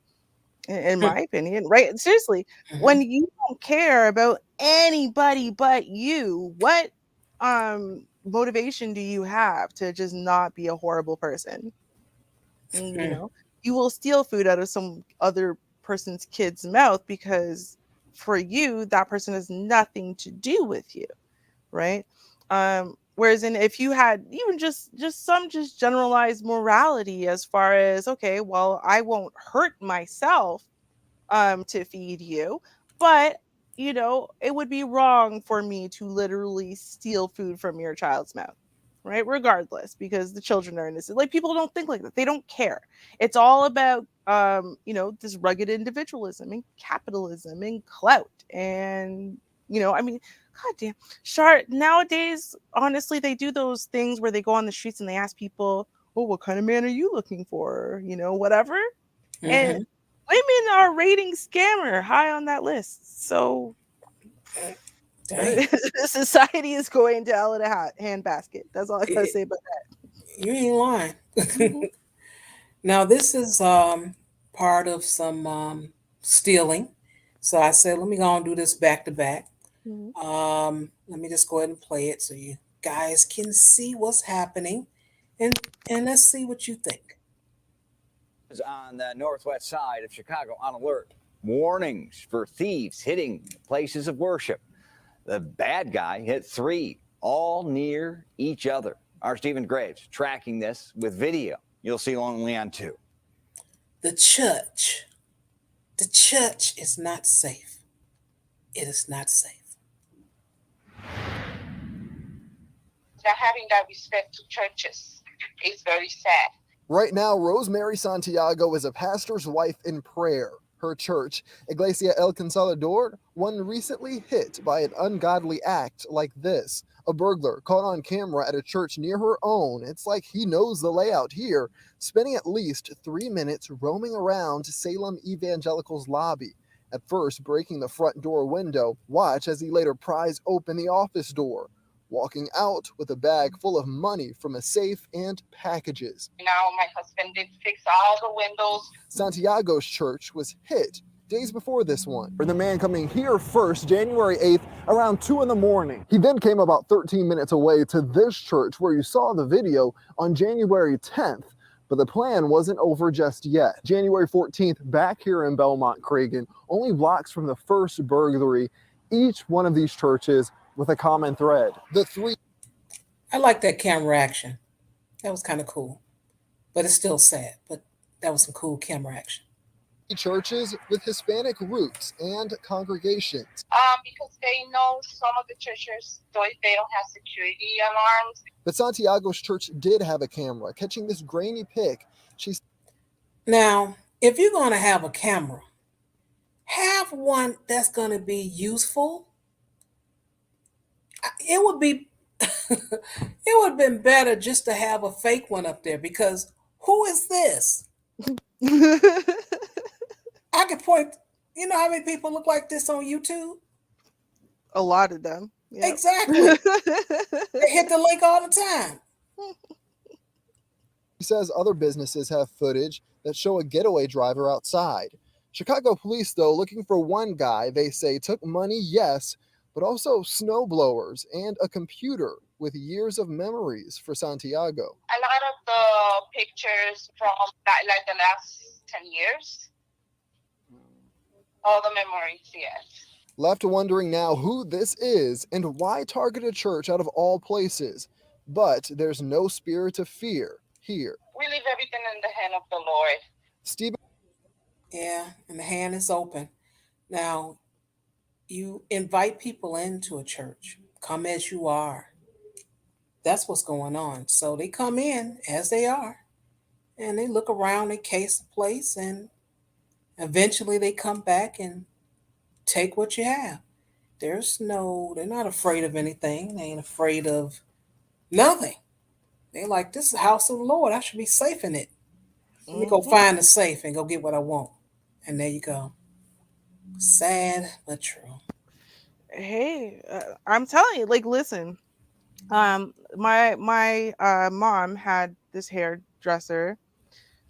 in my opinion. Right? Seriously, when you don't care about anybody but you, what motivation do you have to just not be a horrible person? You will steal food out of some other person's kid's mouth because for you, that person has nothing to do with you, right? Whereas if you had even just some generalized morality as far as, okay, well, I won't hurt myself to feed you, but it would be wrong for me to literally steal food from your child's mouth, right? Regardless, because the children are innocent. Like, people don't think like that. They don't care. It's all about this rugged individualism and capitalism and clout. And God damn, Char, nowadays, honestly, they do those things where they go on the streets and they ask people, oh, what kind of man are you looking for? Whatever. And women are rating scammer high on that list. So society is going to hell in a handbasket. That's all I gotta say about that. You ain't lying. Now this is part of some stealing. So I said, let me go and do this back to back. Let me just go ahead and play it so you guys can see what's happening, and let's see what you think. On the northwest side of Chicago on alert. Warnings for thieves hitting places of worship. The bad guy hit 3, all near each other. Our Stephen Graves tracking this with video. You'll see only on 2. The church is not safe. It is not safe. Not having that respect to churches is very sad. Right now, Rosemary Santiago is a pastor's wife in prayer. Her church, Iglesia El Consolador, one recently hit by an ungodly act like this. A burglar caught on camera at a church near her own. It's like he knows the layout here, spending at least 3 minutes roaming around Salem Evangelical's lobby. At first, breaking the front door window. Watch as he later pries open the office door, walking out with a bag full of money from a safe and packages. Now my husband did fix all the windows. Santiago's church was hit days before this one. For the man coming here first, January 8th, around 2 in the morning. He then came about 13 minutes away to this church where you saw the video on January 10th. But the plan wasn't over just yet. January 14th, back here in Belmont Cragen, only blocks from the first burglary, each one of these churches with a common thread. I like that camera action. That was kind of cool. But it's still sad. But that was some cool camera action. Churches with Hispanic roots and congregations. Because they know some of the churches, they don't have security alarms. But Santiago's church did have a camera catching this grainy pic. Now, if you're going to have a camera, have one that's going to be useful. It would be it would have been better just to have a fake one up there, because who is this? I could point, you know how many people look like this on YouTube? A lot of them. Yep. Exactly. They hit the link all the time. He says other businesses have footage that show a getaway driver outside. Chicago police, though, looking for one guy they say took money, yes, but also snowblowers and a computer with years of memories for Santiago. A lot of the pictures from like the last 10 years. All the memories, yes. Left wondering now who this is and why target a church out of all places. But there's no spirit of fear here. We leave everything in the hand of the Lord. Stephen. Yeah, and the hand is open. Now, you invite people into a church. Come as you are. That's what's going on. So they come in as they are, and they look around, they case the place, and eventually they come back and take what you have. They're not afraid of anything. They ain't afraid of nothing. They're like, this is the house of the Lord. I should be safe in it. Let me go find the safe and go get what I want. And there you go. Sad but true. Hey, I'm telling you, like, listen, my mom had this hairdresser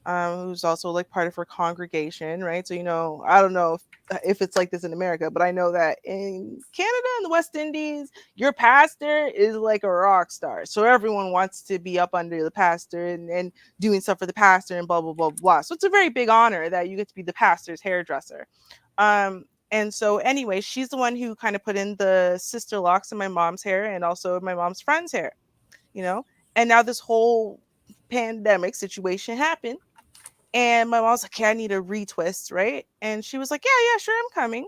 who's also like part of her congregation, right? So, I don't know if it's like this in America, but I know that in Canada and the West Indies, your pastor is like a rock star. So everyone wants to be up under the pastor and doing stuff for the pastor and blah, blah, blah, blah. So it's a very big honor that you get to be the pastor's hairdresser. And so anyway, she's the one who kind of put in the sister locks in my mom's hair and also my mom's friend's hair, and now this whole pandemic situation happened. And my mom's like, okay, I need a retwist, right? And she was like, yeah, sure, I'm coming.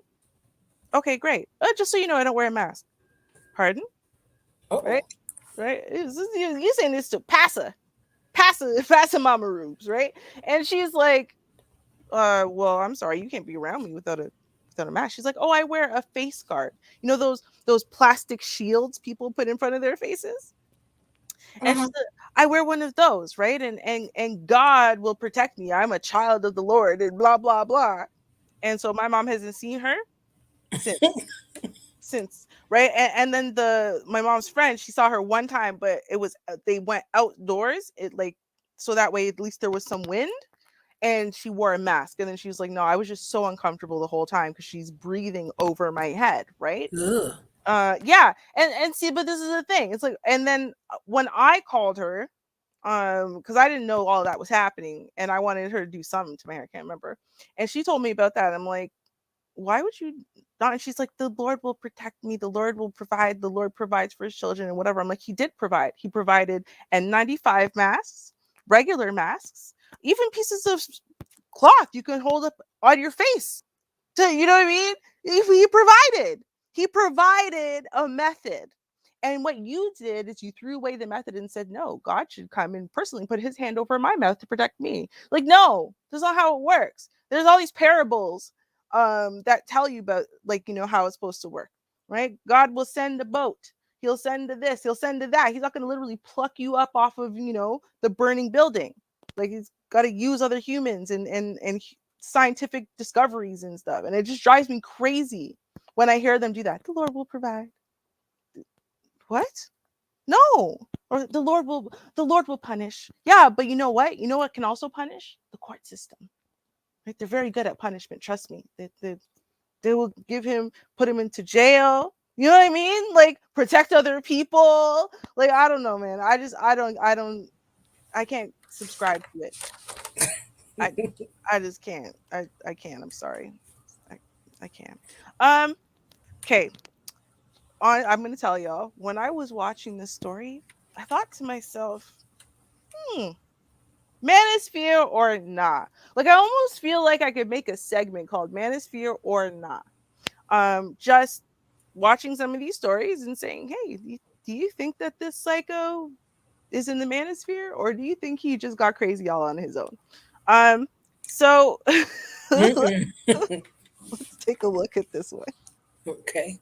Okay, great. Just so you know, I don't wear a mask. Pardon? Right? You saying this to Passa Mama Rubes, right? And she's like, well, I'm sorry, you can't be around me without a mask. She's like, oh, I wear a face guard. Those plastic shields people put in front of their faces? And she's like, I wear one of those, right? And God will protect me. I'm a child of the Lord and blah, blah, blah. And so my mom hasn't seen her since, right? And then my mom's friend, she saw her one time, but it was they went outdoors, so that way at least there was some wind, and she wore a mask. And then she was like, no, I was just so uncomfortable the whole time because she's breathing over my head, right? Yeah. And see, but this is the thing. It's like, and then when I called her, because I didn't know all that was happening, and I wanted her to do something to my hair, I can't remember. And she told me about that. I'm like, why would you not? And she's like, the Lord will protect me, the Lord will provide, the Lord provides for his children and whatever. I'm like, he did provide. He provided N95 masks, regular masks, even pieces of cloth you can hold up on your face to, you know what I mean? He provided a method. And what you did is you threw away the method and said, no, God should come and personally put his hand over my mouth to protect me. Like, no, that's not how it works. There's all these parables that tell you about, like, how it's supposed to work, right? God will send a boat. He'll send to this. He'll send to that. He's not going to literally pluck you up off of, the burning building. Like, he's got to use other humans and scientific discoveries and stuff. And it just drives me crazy when I hear them do that. The Lord will provide. What? No. Or the Lord will punish. Yeah, but you know what? You know what can also punish? The court system. Right? They're very good at punishment. Trust me. They will put him into jail. You know what I mean? Like, protect other people. Like, I don't know, man. I can't subscribe to it. I just can't. I can't. I'm sorry. I can't. Okay. I'm going to tell y'all, when I was watching this story, I thought to myself, manosphere or not? Like, I almost feel like I could make a segment called Manosphere or not. Just watching some of these stories and saying, hey, do you think that this psycho is in the manosphere, or do you think he just got crazy all on his own? So let's take a look at this one. Okay.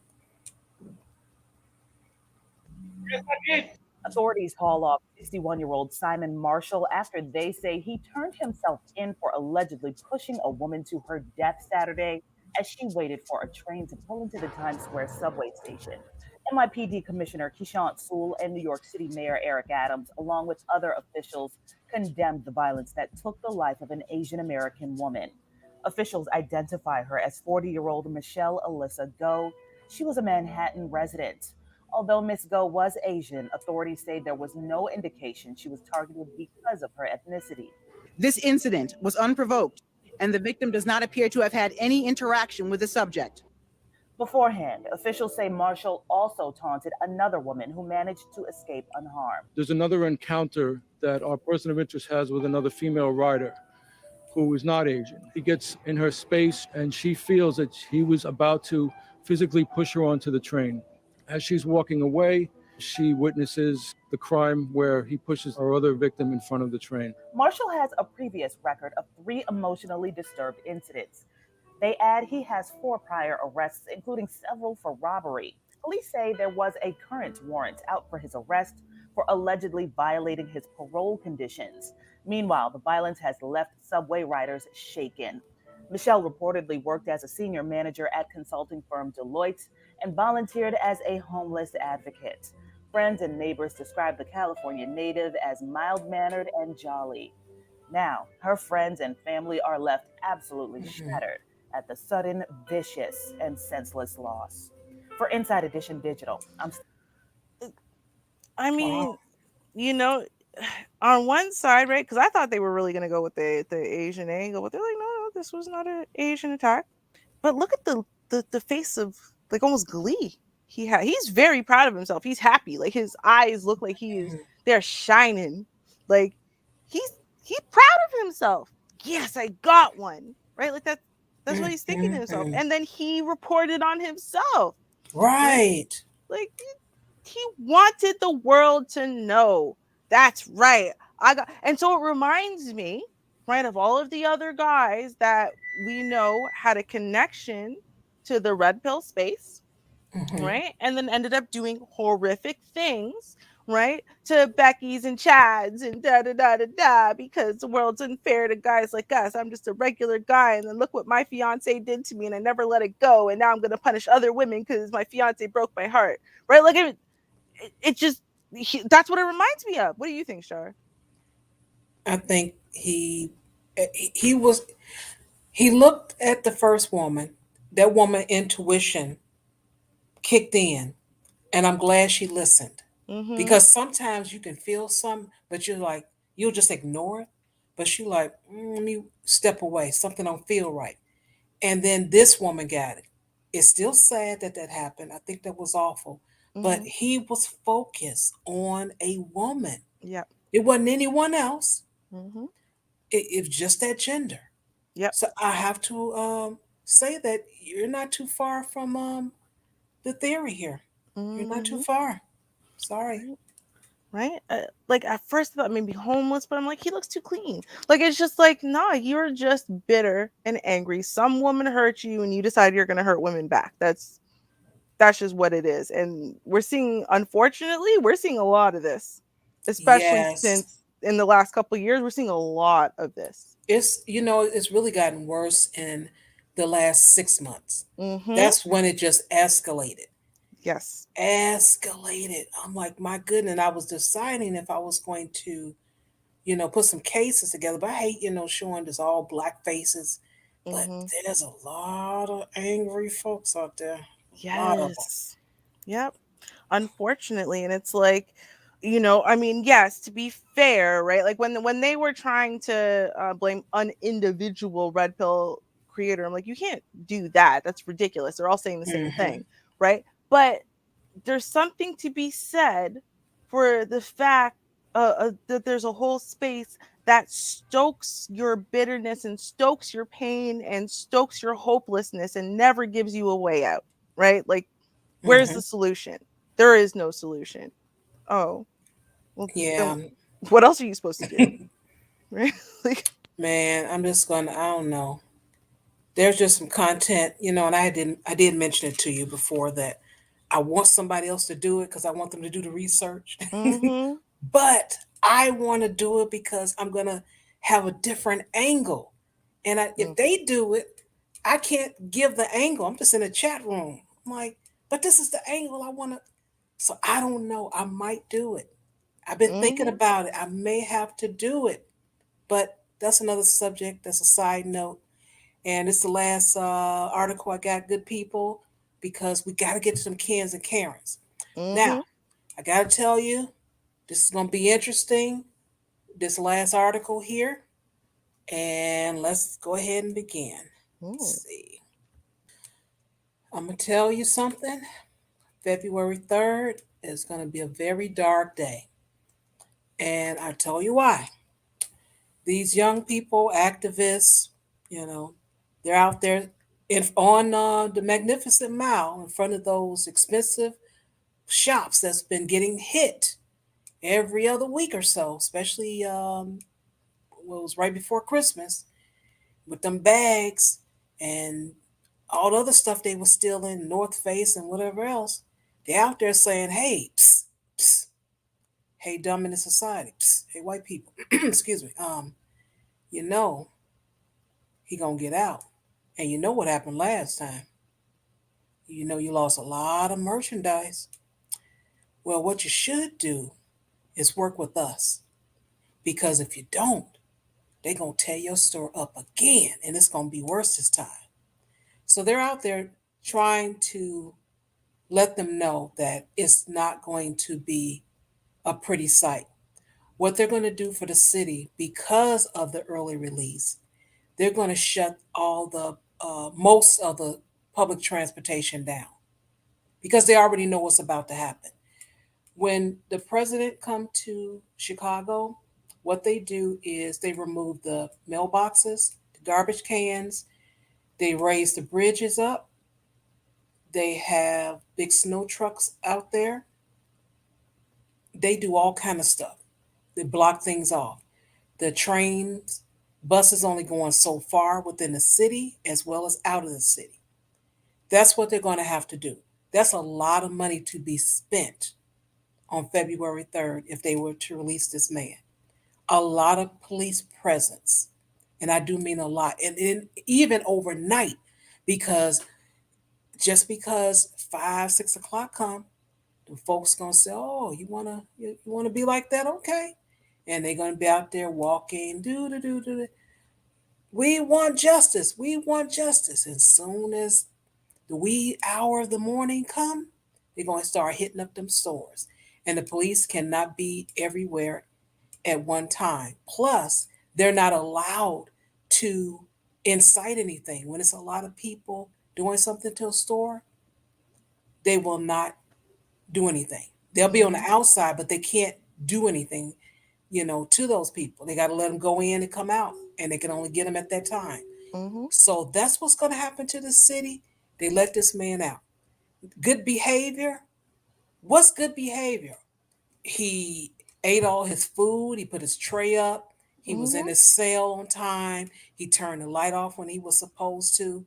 Authorities haul off 61-year-old Simon Marshall after they say he turned himself in for allegedly pushing a woman to her death Saturday as she waited for a train to pull into the Times Square subway station. NYPD Commissioner Keishant Sewell and New York City Mayor Eric Adams, along with other officials, condemned the violence that took the life of an Asian American woman. Officials identify her as 40-year-old Michelle Alyssa Go. She was a Manhattan resident. Although Miss Go was Asian, authorities say there was no indication she was targeted because of her ethnicity. This incident was unprovoked, and the victim does not appear to have had any interaction with the subject. Beforehand, officials say Marshall also taunted another woman who managed to escape unharmed. There's another encounter that our person of interest has with another female rider who is not Asian. He gets in her space, and she feels that he was about to physically push her onto the train. As she's walking away, she witnesses the crime where he pushes our other victim in front of the train. Marshall has a previous record of 3 emotionally disturbed incidents. They add he has 4 prior arrests, including several for robbery. Police say there was a current warrant out for his arrest for allegedly violating his parole conditions. Meanwhile, the violence has left subway riders shaken. Michelle reportedly worked as a senior manager at consulting firm Deloitte and volunteered as a homeless advocate. Friends and neighbors described the California native as mild-mannered and jolly. Now, her friends and family are left absolutely shattered at the sudden, vicious, and senseless loss. For Inside Edition Digital, I mean, on one side, right? Because I thought they were really going to go with the Asian angle, but they're like, no, this was not an Asian attack. But look at the face of, like, almost glee he's very proud of himself. He's happy. Like, his eyes look like they're shining. Like, he's proud of himself. Yes, I got one. Right? Like, that's what he's thinking to himself. And then he reported on himself. Right. Like, he wanted the world to know. That's right. And so it reminds me, right, of all of the other guys that we know had a connection to the red pill space, right? And then ended up doing horrific things right? To Becky's and Chad's and da da da da da, because the world's unfair to guys like us. I'm just a regular guy, and then look what my fiance did to me, and I never let it go, and now I'm gonna punish other women because my fiance broke my heart, right? Like it just that's what it reminds me of. What do you think, Shar? I think he was he looked at the first woman. That woman intuition kicked in, and I'm glad she listened Mm-hmm. because sometimes you can feel something, but you're like you'll just ignore it. But she like, let me step away. Something don't feel right. And then this woman got it. It's still sad that that happened. I think that was awful. But Mm-hmm. he was focused on a woman. Yep. It wasn't anyone else. Mm-hmm. It's just that gender. Yep. So I have to say that you're not too far from the theory here. You're not too Mm-hmm. far. Sorry. Right? Like at first I thought maybe homeless, but I'm like, he looks too clean. Like it's just like, nah, you're just bitter and angry. Some woman hurt you, and you decide you're gonna hurt women back. That's just what it is. And unfortunately, we're seeing a lot of this, especially Yes. since in the last couple of years, we're seeing a lot of this. It's really gotten worse in the last 6 months. Mm-hmm. That's when it just escalated. Yes. Escalated. I'm like, my goodness. And I was deciding if I was going to, put some cases together. But I hate, showing this all black faces. But Mm-hmm. there's a lot of angry folks out there. A lot of them. Yes. Yep. Unfortunately, and it's like, I mean, yes, to be fair, right? Like when they were trying to blame an individual red pill creator, I'm like, you can't do that. That's ridiculous. They're all saying the same Hmm. thing, right? But there's something to be said for the fact that there's a whole space that stokes your bitterness and stokes your pain and stokes your hopelessness and never gives you a way out, right? Like, where's Hmm. the solution? There is no solution. Oh, well, Yeah. then what else are you supposed to do? Right? Like, Man, I'm just gonna, I don't know. There's just some content, and I did mention it to you before that I want somebody else to do it because I want them to do the research. mm-hmm. But I want to do it because I'm gonna have a different angle. And if they do it, I can't give the angle. I'm just in a chat room. I'm like, but this is the angle I want to. So I don't know. I might do it. I've been thinking Mm-hmm. about it. I may have to do it, but that's another subject. That's a side note. And it's the last article I got, good people, because we got to get to some Kens and Karens. Now, Mm-hmm. I got to tell you, this is going to be interesting. This last article here. And let's go ahead and begin. Let's see. I'm going to tell you something. February 3rd is going to be a very dark day. And I'll tell you why. These young people, activists, you know, they're out there on the Magnificent Mile in front of those expensive shops that's been getting hit every other week or so, especially well, it was right before Christmas with them bags and all the other stuff they were stealing, North Face and whatever else. They're out there saying, hey, psst, psst, hey, dumb in the society, psst, hey, white people, excuse me, you know, he gonna get out. And you know what happened last time. You know you lost a lot of merchandise. Well, what you should do is work with us. Because if you don't, they're gonna tear your store up again and it's gonna be worse this time. So they're out there trying to let them know that it's not going to be a pretty sight. What they're going to do for the city because of the early release, they're going to shut all the most of the public transportation down because they already know what's about to happen. When the president come to Chicago, what they do is they remove the mailboxes, the garbage cans, they raise the bridges up, they have big snow trucks out there. They do all kind of stuff. They block things off. The trains, buses only going so far within the city as well as out of the city. That's what they're going to have to do. That's a lot of money to be spent on February 3rd if they were to release this man. A lot of police presence, and I do mean a lot, and even overnight, because just because 5, 6 o'clock come, the folks gonna say, "Oh, you wanna be like that? Okay," and they're gonna be out there walking, do. We want justice. We want justice. And soon as the wee hour of the morning come, they're gonna start hitting up them stores, and the police cannot be everywhere at one time. Plus, they're not allowed to incite anything. When it's a lot of people doing something to a store, they will not do anything. They'll be on the outside, but they can't do anything, to those people. They got to let them go in and come out, and they can only get them at that time. So that's what's going to happen to the city. They let this man out. Good behavior. What's good behavior? He ate all his food. He put his tray up. He was in his cell on time. He turned the light off when he was supposed to.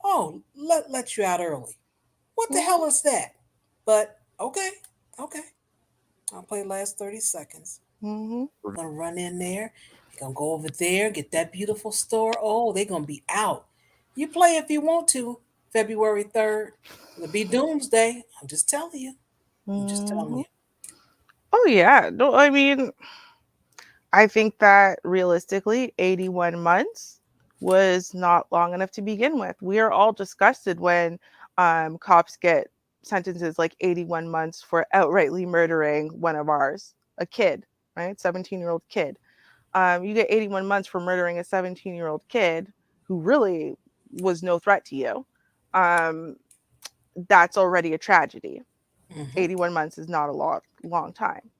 Oh, let you out early. What the hell is that? But okay. I'll play the last 30 seconds. We're gonna run in there. You're gonna go over there, get that beautiful store. Oh, they're gonna be out. You play if you want to. February 3rd. It'll be doomsday. I'm just telling you. Oh yeah. No, I mean, I think that realistically, 81 months was not long enough to begin with. We are all disgusted when cops get sentences like 81 months for outrightly murdering one of ours, a kid, right? 17-year-old kid. You get 81 months for murdering a 17-year-old kid who really was no threat to you. That's already a tragedy. 81 months is not a long time.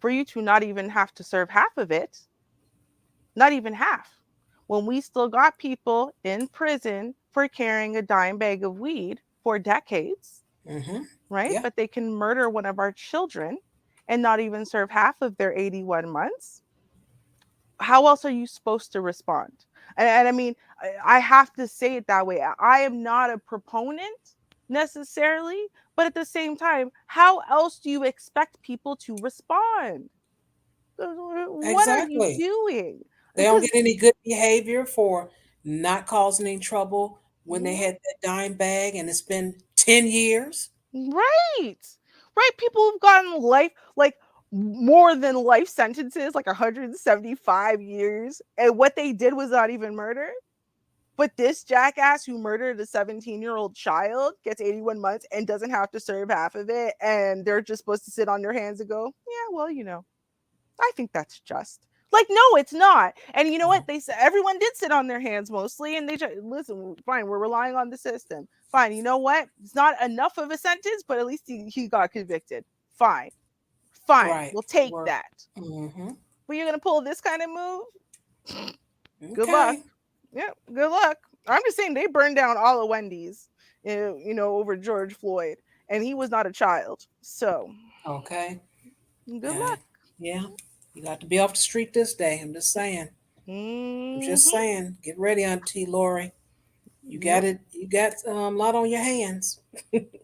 For you to not even have to serve half of it, not even half, when we still got people in prison for carrying a dime bag of weed for decades, right? Yeah. But they can murder one of our children and not even serve half of their 81 months. How else are you supposed to respond? And I mean, I have to say it that way. I am not a proponent necessarily, but at the same time, how else do you expect people to respond? What are you Exactly. doing? They don't get any good behavior for not causing any trouble when they had that dime bag and it's been 10 years. Right. People have gotten like more than life sentences, like 175 years, and what they did was not even murder. But this jackass who murdered a 17-year-old child gets 81 months and doesn't have to serve half of it, and they're just supposed to sit on their hands and go, yeah, well, I think that's just. Like, no, it's not. And you know what? They said everyone did sit on their hands mostly, and they just listen. Fine, we're relying on the system. Fine, you know what? It's not enough of a sentence, but at least he got convicted. Fine, Right. we'll take Work. that. But you're gonna pull this kind of move? Good Okay. luck. Yeah, good luck. I'm just saying they burned down all of Wendy's, over George Floyd, and he was not a child. So, Okay. good luck. Yeah. You got to be off the street this day. I'm just saying. I'm just saying. Get ready, Auntie Lori. You got it. You got a lot on your hands.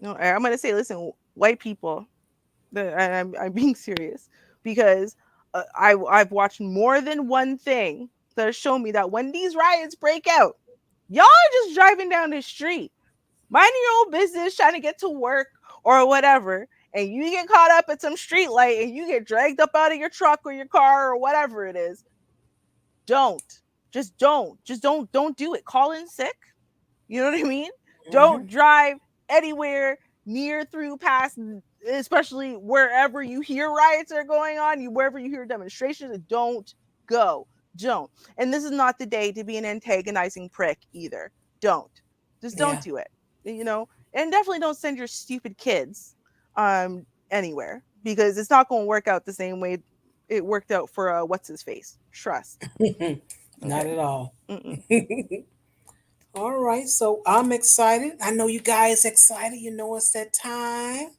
No, I'm gonna say, listen, white people. And I'm being serious because I've watched more than one thing that has shown me that when these riots break out, y'all are just driving down the street, minding your own business, trying to get to work or whatever, and you get caught up at some street light and you get dragged up out of your truck or your car or whatever it is. Don't do it. Call in sick. You know what I mean? Don't drive anywhere near, through, past, especially wherever you hear riots are going on, wherever you hear demonstrations, don't go. Don't. And this is not the day to be an antagonizing prick either. Don't do it. And definitely don't send your stupid kids anywhere, because it's not going to work out the same way it worked out for what's his face. Trust. Not at all. All right, so I'm excited. I know you guys excited. It's that time.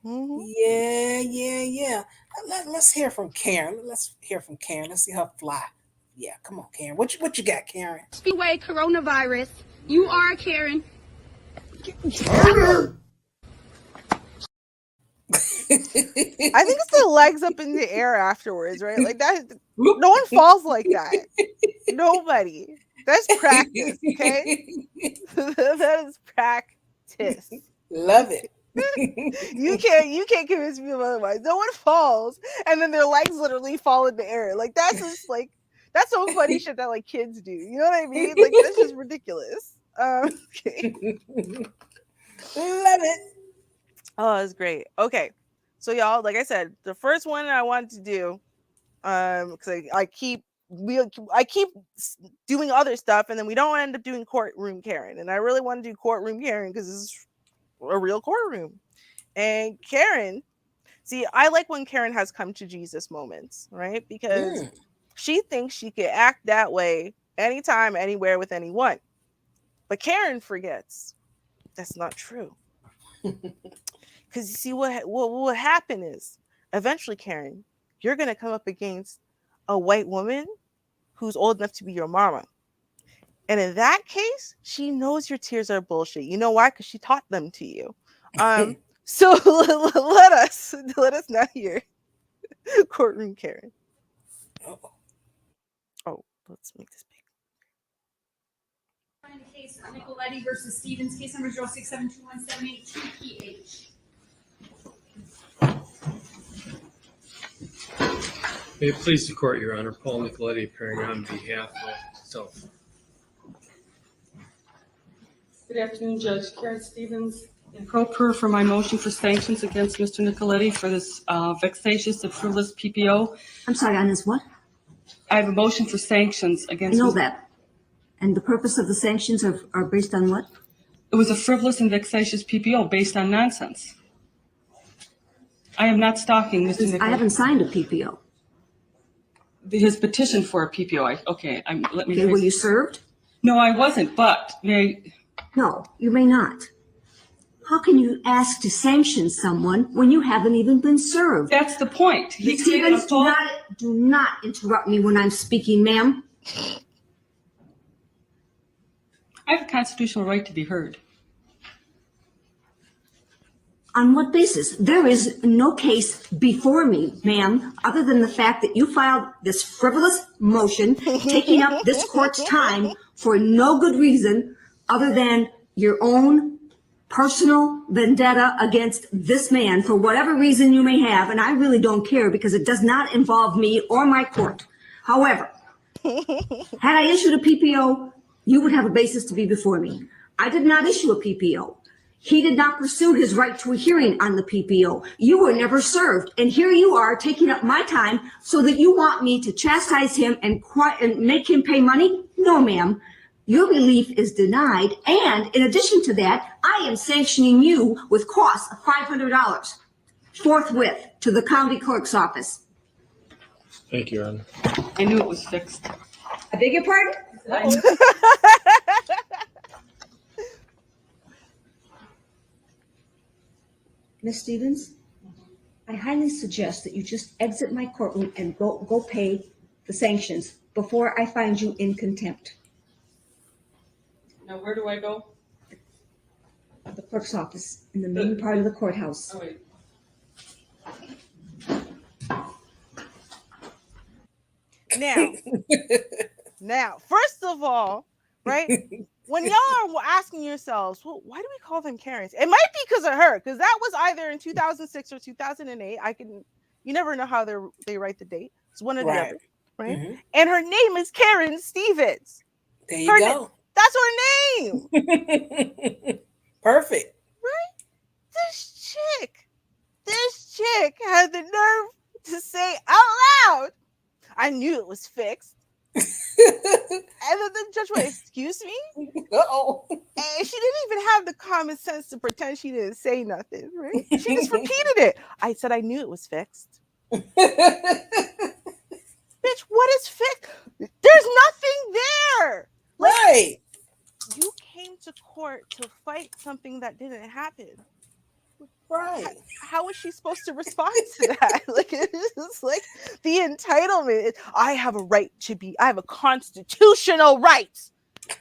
Yeah. Let's hear from Karen. Let's see her fly. Yeah, come on, Karen. What you got, Karen? Speedway coronavirus. You are Karen. I think it's the legs up in the air afterwards, right? Like that. No one falls like that. Nobody. That's practice, okay? That is practice. Love it. You can't convince me otherwise. No one falls and then their legs literally fall in the air. Like that's just like that's some funny shit that like kids do. You know what I mean? Like that's just ridiculous. Okay. Love it. Oh, that's great. Okay. So y'all, like I said, the first one I wanted to do, because I keep doing other stuff, and then we don't end up doing courtroom Karen. And I really want to do courtroom Karen because this is a real courtroom. And Karen, see, I like when Karen has come to Jesus moments, right? Because she thinks she can act that way anytime, anywhere, with anyone. But Karen forgets that's not true. Because you see, what will happen is eventually, Karen, you're going to come up against a white woman who's old enough to be your mama. And in that case, she knows your tears are bullshit. You know why? Because she taught them to you. So let us not hear courtroom Karen. Oh, let's make this big. Case Nicoletti versus Stevens, case number 0672178 May it please the court, Your Honor. Paul Nicoletti appearing on behalf of self. Good afternoon, Judge. Karen Stevens in pro per for my motion for sanctions against Mr. Nicoletti for this vexatious and frivolous PPO. I'm sorry, on this what? I have a motion for sanctions against. I know that. And the purpose of the sanctions are based on what? It was a frivolous and vexatious PPO based on nonsense. I am not stalking Mr. Nicoletti. I haven't signed a PPO. His petition for a PPO. Let me. Okay, were you served? No, I wasn't, but No, you may not. How can you ask to sanction someone when you haven't even been served? That's the point. Stevens, do not interrupt me when I'm speaking, ma'am. I have a constitutional right to be heard. On what basis? There is no case before me, ma'am, other than the fact that you filed this frivolous motion, taking up this court's time for no good reason other than your own personal vendetta against this man for whatever reason you may have, and I really don't care because it does not involve me or my court. However, had I issued a PPO, you would have a basis to be before me. I did not issue a PPO. He did not pursue his right to a hearing on the PPO. You were never served. And here you are taking up my time so that you want me to chastise him and make him pay money? No, ma'am. Your relief is denied. And in addition to that, I am sanctioning you with costs of $500 forthwith to the county clerk's office. Thank you, Your Honor. I knew it was fixed. I beg your pardon? Ms. Stevens, I highly suggest that you just exit my courtroom and go pay the sanctions before I find you in contempt. Now, where do I go? The clerk's office in the main part of the courthouse. Oh, wait. Now, first of all, right? When y'all are asking yourselves, well, why do we call them Karens? It might be because of her, because that was either in 2006 or 2008. You never know how they write the date. It's one or the other, right? Mm-hmm. And her name is Karen Stevens. There you go. That's her name. Perfect. Right? This chick had the nerve to say out loud, I knew it was fixed. And then the judge went, excuse me? Uh-oh. And she didn't even have the common sense to pretend she didn't say nothing, right? She just repeated it. I said I knew it was fixed. Bitch, what is fixed? There's nothing there. Right. You came to court to fight something that didn't happen. Right. How is she supposed to respond to that? It's like the entitlement. I have a constitutional right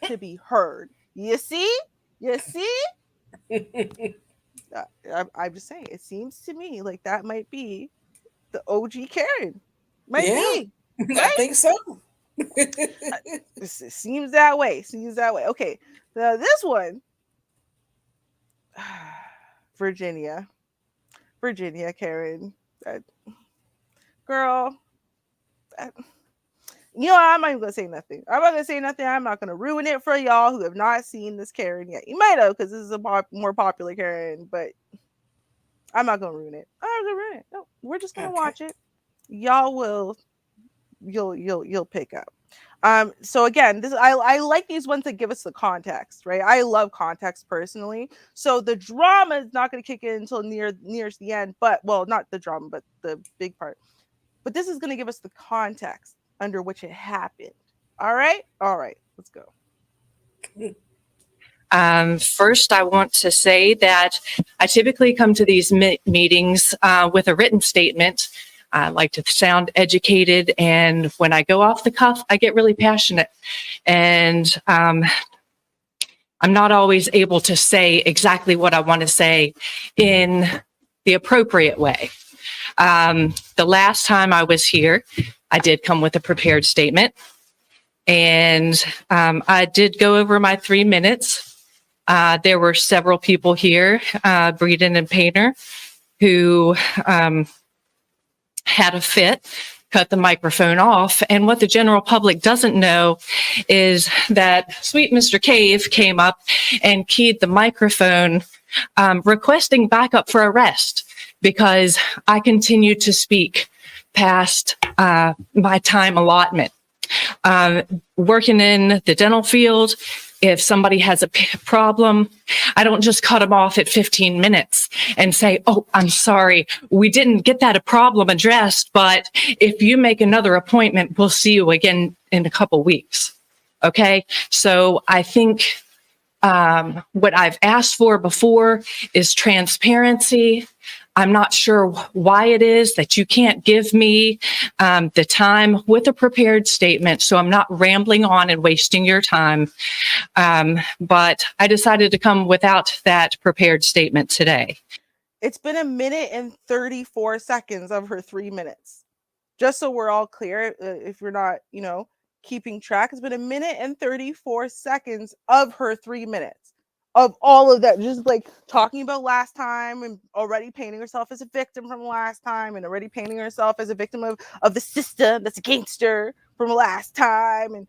to be heard. You see? I'm just saying, it seems to me like that might be the OG Karen. Might Yeah, be. I Right? think so. It seems that way. Seems that way. Okay. Now this one, Virginia, Karen, girl. You know, I'm not even gonna say nothing. I'm not gonna say nothing. I'm not gonna ruin it for y'all who have not seen this Karen yet. You might have, because this is a more popular Karen, but I'm not gonna ruin it. I'm not gonna ruin it. No, we're just gonna watch it. Y'all will. You'll pick up. So again, this I like these ones that give us the context, right? I love context personally. So the drama is not going to kick in until nearest the end, but well, not the drama, but the big part. But this is going to give us the context under which it happened. All right, let's go. First, I want to say that I typically come to these meetings with a written statement. I like to sound educated, and when I go off the cuff, I get really passionate. And I'm not always able to say exactly what I want to say in the appropriate way. The last time I was here, I did come with a prepared statement, and I did go over my 3 minutes. There were several people here, Breeden and Painter, who had a fit, cut the microphone off. And what the general public doesn't know is that sweet Mr. Cave came up and keyed the microphone, requesting backup for arrest because I continued to speak past my time allotment. Working in the dental field, if somebody has a problem, I don't just cut them off at 15 minutes and say, oh, I'm sorry, we didn't get that problem addressed, but if you make another appointment, we'll see you again in a couple weeks. Okay, so I think what I've asked for before is transparency. I'm not sure why it is that you can't give me the time with a prepared statement, so I'm not rambling on and wasting your time. But I decided to come without that prepared statement today. It's been 1 minute and 34 seconds of her 3 minutes. Just so we're all clear, if you're not, keeping track, it's been 1 minute and 34 seconds of her 3 minutes. Of all of that, just like talking about last time and already painting herself as a victim from last time and already painting herself as a victim of the system that's against her from last time, and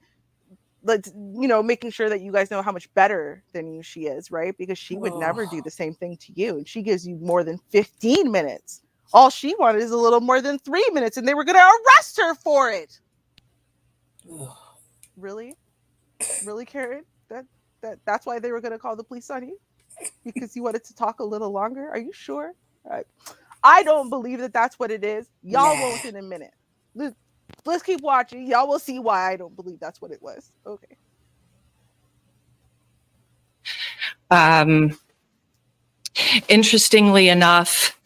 making sure that you guys know how much better than you she is, right? Because she would never do the same thing to you, and she gives you more than 15 minutes. All she wanted is a little more than 3 minutes, and they were going to arrest her for it. Really, Karen? That's why they were going to call the police on you? Because you wanted to talk a little longer? Are you sure? I don't believe that that's what it is. Y'all won't in a minute. Let's keep watching. Y'all will see why I don't believe that's what it was. Okay. Interestingly enough,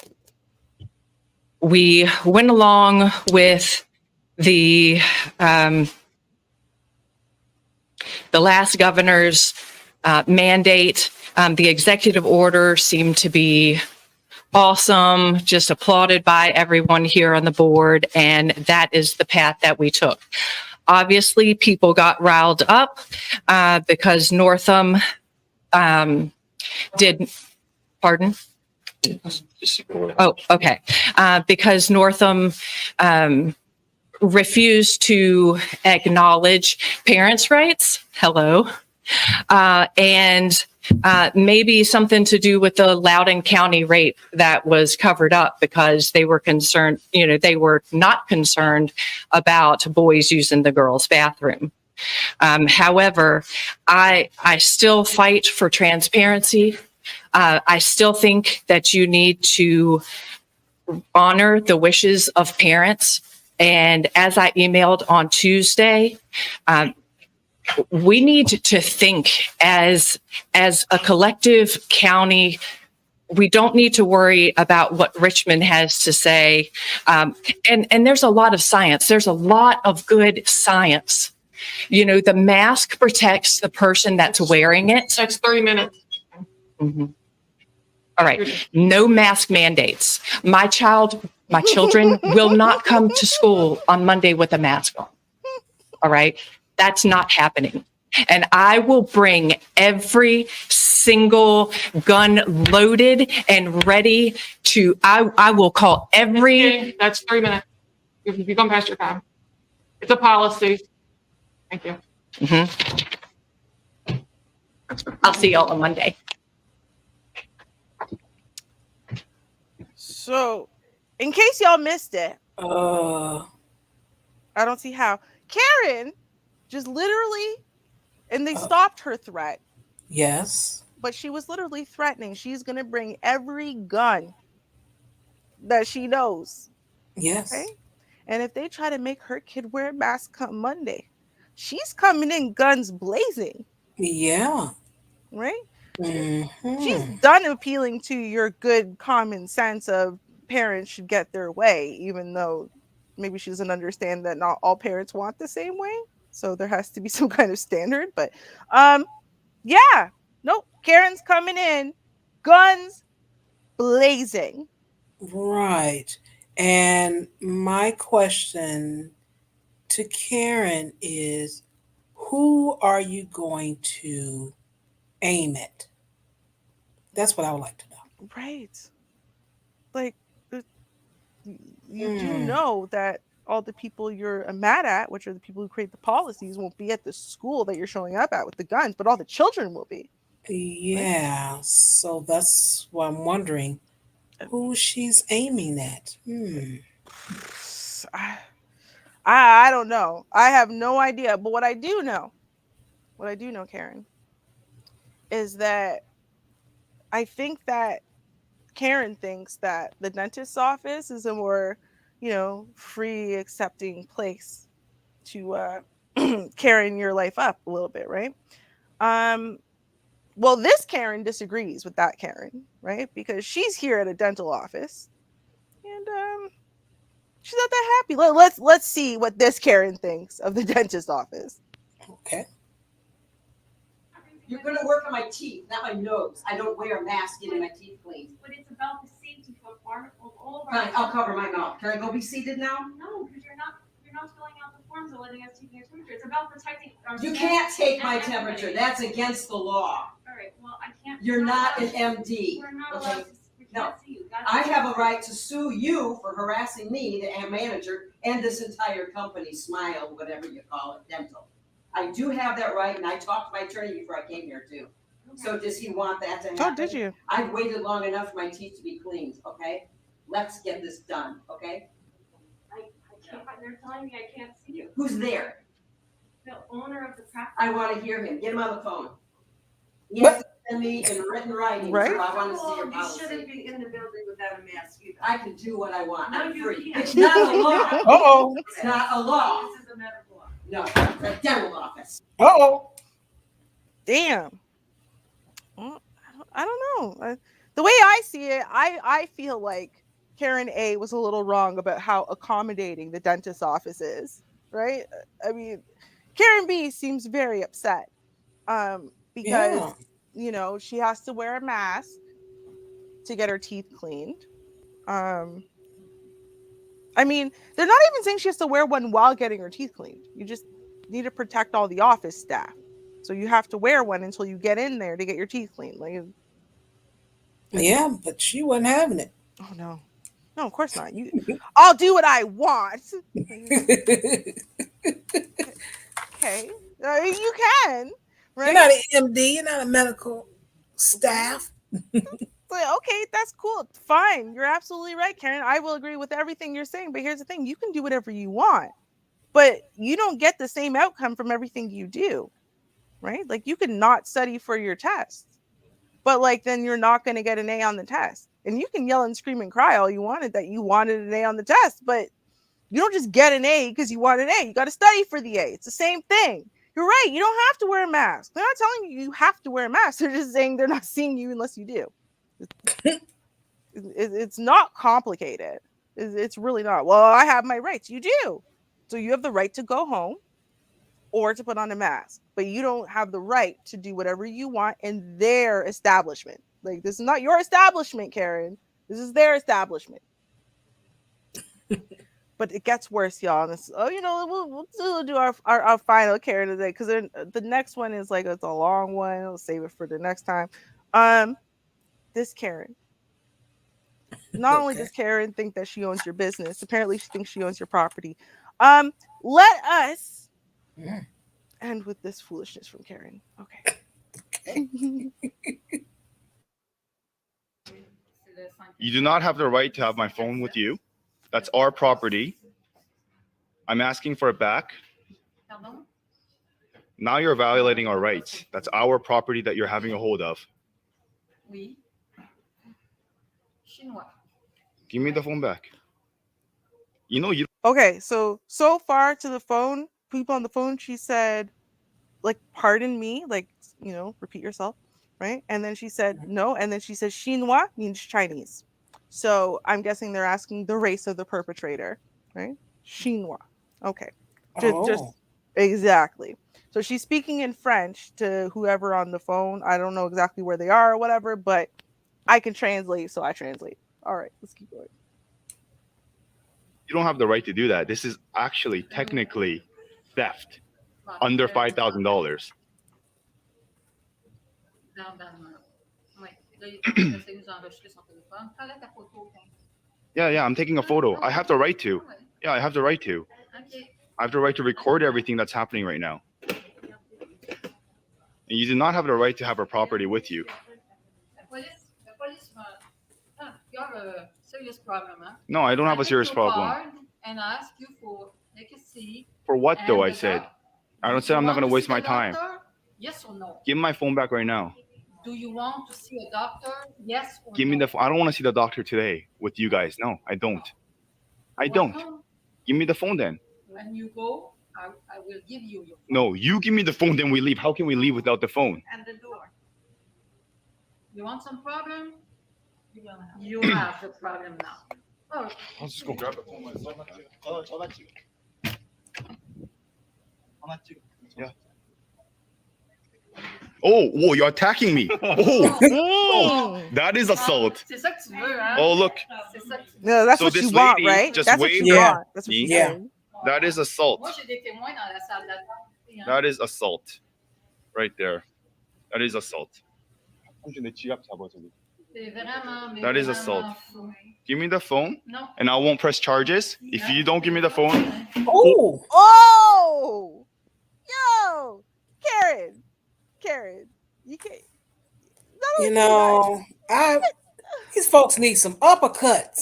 we went along with the last governor's mandate. The executive order seemed to be awesome, just applauded by everyone here on the board, and that is the path that we took. Obviously, people got riled up because Northam did, pardon? Oh, okay. Because Northam refused to acknowledge parents' rights. Hello. And maybe something to do with the Loudoun County rape that was covered up because they were concerned, they were not concerned about boys using the girls' bathroom. However, I still fight for transparency. I still think that you need to honor the wishes of parents. And as I emailed on Tuesday, we need to think as a collective county. We don't need to worry about what Richmond has to say. And there's a lot of science. There's a lot of good science. The mask protects the person that's wearing it. That's 30 minutes. Mm-hmm. All right. No mask mandates. My children will not come to school on Monday with a mask on. All right. That's not happening. And I will bring every single gun loaded and ready to, I will call every. That's 3 minutes. You've gone past your time. It's a policy. Thank you. I'll see y'all on Monday. So, in case y'all missed it, I don't see how. Karen just literally, and they stopped her threat. Yes. But she was literally threatening. She's going to bring every gun that she knows. Yes. Okay? And if they try to make her kid wear a mask come Monday, she's coming in guns blazing. Yeah. Right? Mm-hmm. She's done appealing to your good common sense of parents should get their way, even though maybe she doesn't understand that not all parents want the same way. So there has to be some kind of standard. But yeah. Nope. Karen's coming in, guns blazing. Right. And my question to Karen is, who are you going to aim at? That's what I would like to know. Right. Like, you do know that all the people you're mad at, which are the people who create the policies, won't be at the school that you're showing up at with the guns, but all the children will be. Yeah. Right? So that's why I'm wondering who she's aiming at. I don't know. I have no idea. But what I do know, Karen, is that I think that Karen thinks that the dentist's office is a more, free, accepting place to carrying your life up a little bit, right? Well, this Karen disagrees with that Karen, right? Because she's here at a dental office, and she's not that happy. Let's see what this Karen thinks of the dentist office. Okay. You're going to work on my teeth, not my nose. I don't wear a mask getting my teeth cleaned. But it's about the safety of all of our. Fine, I'll cover my mouth. Can I go be seated now? No, because you're not filling out the forms or letting us take your temperature. It's about protecting our. You can't take my temperature. That's against the law. All right. Well, I can't. You're not an MD. We're not okay? allowed to. We can't see you. I have a right to sue you for harassing me, the manager, and this entire company, Smile, whatever you call it, dental. I do have that right, and I talked to my attorney before I came here too. Okay. So does he want that to happen? Oh, did you? I've waited long enough for my teeth to be cleaned, okay? Let's get this done, okay? I can't. They're telling me I can't see you. Who's there? The owner of the practice. I want to hear him. Get him on the phone. He has to send me in written writing, right? So I want to see your policy. You shouldn't be in the building without a mask either. I can do what I want. No, I'm you free. can't. It's not a law. Uh-oh. It's not a law. This is a medical law. No, it's a dental office. Uh-oh. Damn. Well, I don't know. The way I see it, I feel like Karen A was a little wrong about how accommodating the dentist's office is, right? I mean, Karen B seems very upset because, she has to wear a mask to get her teeth cleaned. I mean, they're not even saying she has to wear one while getting her teeth cleaned. You just need to protect all the office staff. So you have to wear one until you get in there to get your teeth cleaned. Yeah, but she wasn't having it. Oh, no. No, of course not. I'll do what I want. Okay. You can. Right? You're not an MD. You're not a medical staff. Like, okay, that's cool. Fine. You're absolutely right, Karen. I will agree with everything you're saying. But here's the thing. You can do whatever you want. But you don't get the same outcome from everything you do. Right? Like, you could not study for your test. But, then you're not going to get an A on the test. And you can yell and scream and cry all you wanted that you wanted an A on the test. But you don't just get an A because you want an A. You got to study for the A. It's the same thing. You're right. You don't have to wear a mask. They're not telling you have to wear a mask. They're just saying they're not seeing you unless you do. It's not complicated. It's really not. Well, I have my rights. You do. So you have the right to go home or to put on a mask. But you don't have the right to do whatever you want in their establishment. Like, this is not your establishment, Karen. This is their establishment. But it gets worse, y'all. And this, we'll do our final Karen today, because the next one is like, it's a long one. We'll save it for the next time. This Karen. Not only does Karen think that she owns your business, apparently she thinks she owns your property. Let us end with this foolishness from Karen. Okay. You do not have the right to have my phone with you. That's our property. I'm asking for it back. Now you're violating our rights. That's our property that you're having a hold of. Oui. Chinois. Give me the phone back. You. Okay, so far to the phone, people on the phone, she said, like, pardon me, like, repeat yourself, right? And then she said no, and then she said Chinois means Chinese. So I'm guessing they're asking the race of the perpetrator, right? Chinois. Okay. Just exactly. So she's speaking in French to whoever on the phone. I don't know exactly where they are or whatever, but I can translate, so I translate. All right, let's keep going. You don't have the right to do that. This is actually technically theft under $5,000. Yeah, I'm taking a photo. I have the right to. Yeah, I have the right to. I have the right to record everything that's happening right now. And you do not have the right to have a property with you. You have a serious problem, huh? No, I don't have a serious problem. And ask you for take a seat. For what though? I said. I don't say I'm not going to waste my time. Yes or no? Give me my phone back right now. Do you want to see a doctor? Yes or no? Give me the phone. I don't want to see the doctor today with you guys. No, I don't. I don't. Give me the phone then. When you go, I will give you your phone. No, you give me the phone, then we leave. How can we leave without the phone? And the door. You want some problem? You have the problem now. Oh. I'll just go grab the phone myself. I'll let you. Yeah. Oh, you're attacking me. Oh, that is assault. C'est ça que tu veux, hein? Oh, look. No, that's what you want, right? Just that's what you want. That's what you want. That is assault. Moi, j'ai des témoins dans la salle d'attente. That is assault. Right there. That is assault. That is assault. Give me the phone, and I won't press charges. If you don't give me the phone. Oh! Yo! Karen, you can't. These folks need some uppercuts.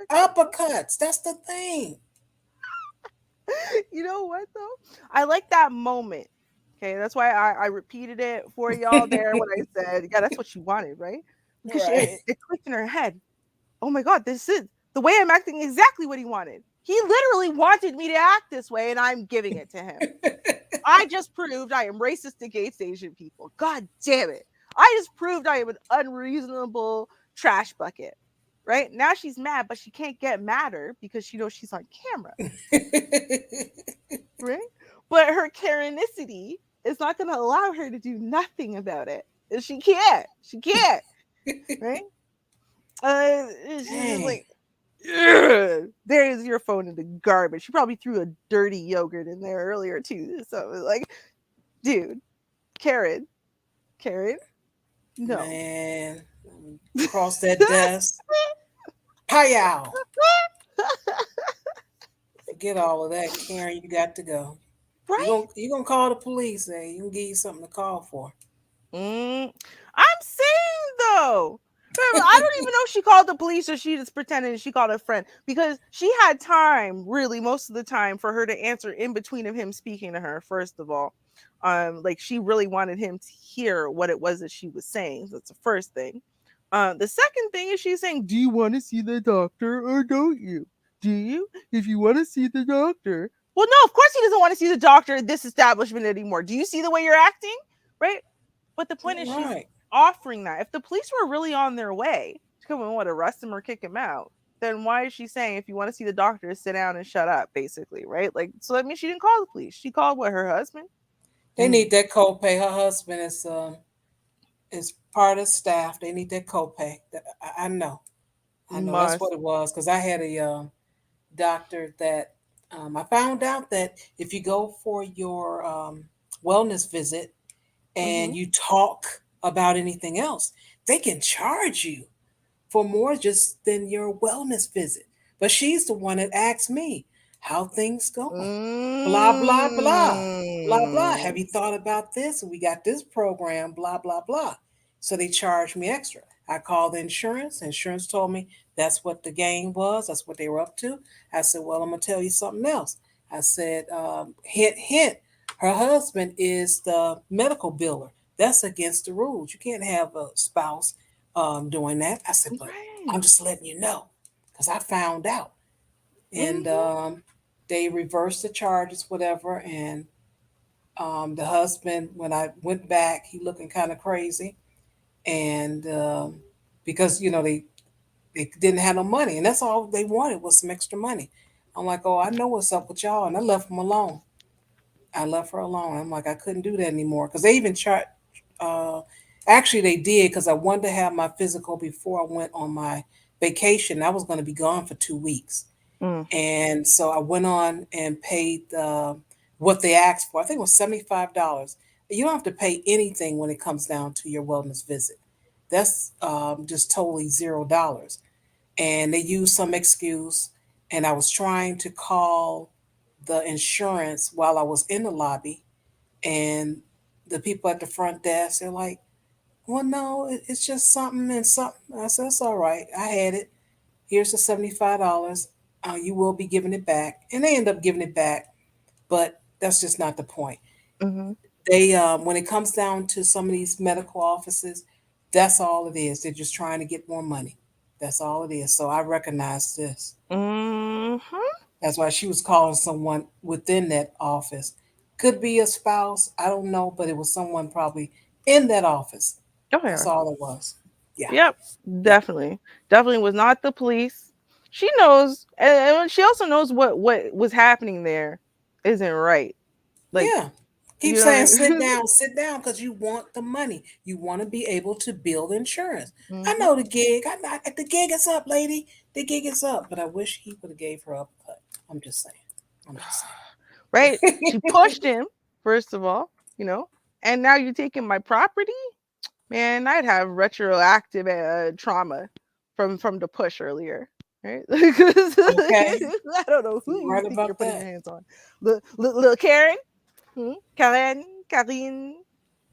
Uppercuts. That's the thing. You know what though? I like that moment. Okay, that's why I repeated it for y'all there when I said, yeah, that's what she wanted, right? Because it clicked in her head. Oh my God, this is the way I'm acting exactly what he wanted. He literally wanted me to act this way, and I'm giving it to him. I just proved I am racist against Asian people. God damn it. I just proved I am an unreasonable trash bucket. Right? Now she's mad, but she can't get madder because she knows she's on camera. Right? But her Karenicity is not going to allow her to do nothing about it. She can't. Right? She's just like, there's your phone in the garbage. She probably threw a dirty yogurt in there earlier too. So like, dude, Karen, no. Man, cross that desk. Hi-yow. Forget all of that, Karen. You got to go. Right? You're gonna call the police, you can give you something to call for. I'm saying though, I don't even know if she called the police or she just pretended she called a friend, because she had time, really, most of the time, for her to answer in between of him speaking to her. First of all, like she really wanted him to hear what it was that she was saying. That's the first thing. The second thing is she's saying, do you want to see the doctor or don't you? Do you? If you want to see the doctor. Well, no, of course he doesn't want to see the doctor at this establishment anymore. Do you see the way you're acting? Right? But the point is she's offering that. If the police were really on their way to come and arrest him or kick him out, then why is she saying, if you want to see the doctor, sit down and shut up, basically, right? Like, so that means she didn't call the police. She called her husband? They need that copay. Her husband is It's part of staff. They need their copay. I know. I know that's Must. what it was because I had a doctor that I found out that if you go for your wellness visit and you talk about anything else, they can charge you for more just than your wellness visit. But she's the one that asked me how things going. Blah blah blah. Blah blah. Have you thought about this? We got this program, blah blah blah. So they charged me extra. I called the insurance. Insurance told me that's what the game was. That's what they were up to. I said, well, I'm gonna tell you something else. I said, hint hint. Her husband is the medical biller. That's against the rules. You can't have a spouse doing that. I said, but I'm just letting you know because I found out. And they reversed the charges, whatever. And the husband, when I went back, he looking kind of crazy. And because, they didn't have no money. And that's all they wanted was some extra money. I'm like, oh, I know what's up with y'all. And I left them alone. I left her alone. I'm like, I couldn't do that anymore. Because they even charged, actually, they did because I wanted to have my physical before I went on my vacation. I was going to be gone for 2 weeks. And so I went on and paid what they asked for. I think it was $75. You don't have to pay anything when it comes down to your wellness visit. That's just totally $0. And they used some excuse. And I was trying to call the insurance while I was in the lobby. And the people at the front desk, they're like, well, no, it's just something and something. I said, it's all right. I had it. Here's the $75. You will be giving it back. And they end up giving it back. But that's just not the point. They, when it comes down to some of these medical offices, that's all it is. They're just trying to get more money. That's all it is. So I recognize this. That's why she was calling someone within that office. Could be a spouse. I don't know, but it was someone probably in that office. That's all it was. Yeah. Yep, definitely. Definitely was not the police. She knows, and she also knows what was happening there isn't right. Like, yeah. Keep you know saying what I mean? sit down, because you want the money. You want to be able to build insurance. I Mhm. know the gig. The gig is up, lady. The gig is up. But I wish he would have gave her up. But I'm just saying. Right? She pushed him, first of all, and now you're taking my property? Man, I'd have retroactive trauma from the push earlier. Right? Okay. I don't know who You're you right think about you're putting that. your hands on. Little Karen? Karen? Karine?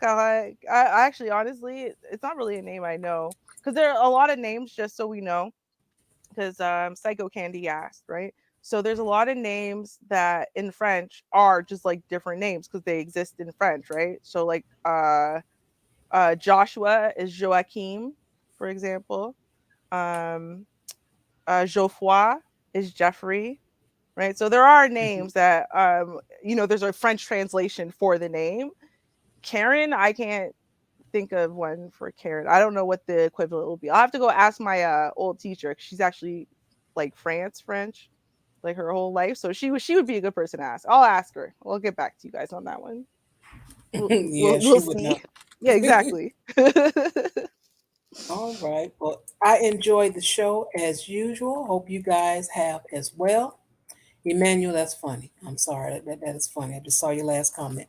I actually, honestly, it's not really a name I know. Because there are a lot of names, just so we know. Because Psycho Candy asked, right? So there's a lot of names that in French are just like different names because they exist in French, right? So like Joshua is Joachim, for example. Geoffroy is Jeffrey, right? So there are names that there's a French translation for the name. Karen, I can't think of one for Karen. I don't know what the equivalent will be. I'll have to go ask my old teacher. She's actually like French, like her whole life. So she would be a good person to ask. I'll ask her. We'll get back to you guys on that one. Yeah, she We'll would see. know. Yeah, exactly. All right. Well, I enjoyed the show as usual. Hope you guys have as well. Emmanuel, that's funny. I'm sorry. That is funny. I just saw your last comment.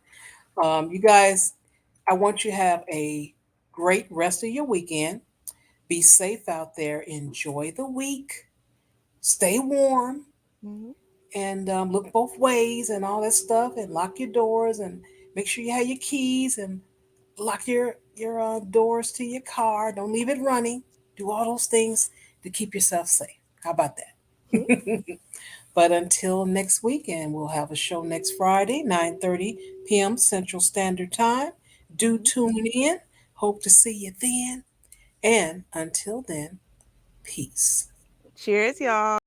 You guys, I want you to have a great rest of your weekend. Be safe out there. Enjoy the week. Stay warm. And look both ways and all that stuff. And lock your doors and make sure you have your keys and lock your doors to your car. Don't leave it running. Do all those things to keep yourself safe. How about that? But until next weekend, we'll have a show next Friday, 9:30 p.m. Central Standard Time. Do tune in. Hope to see you then. And until then, peace. Cheers, y'all.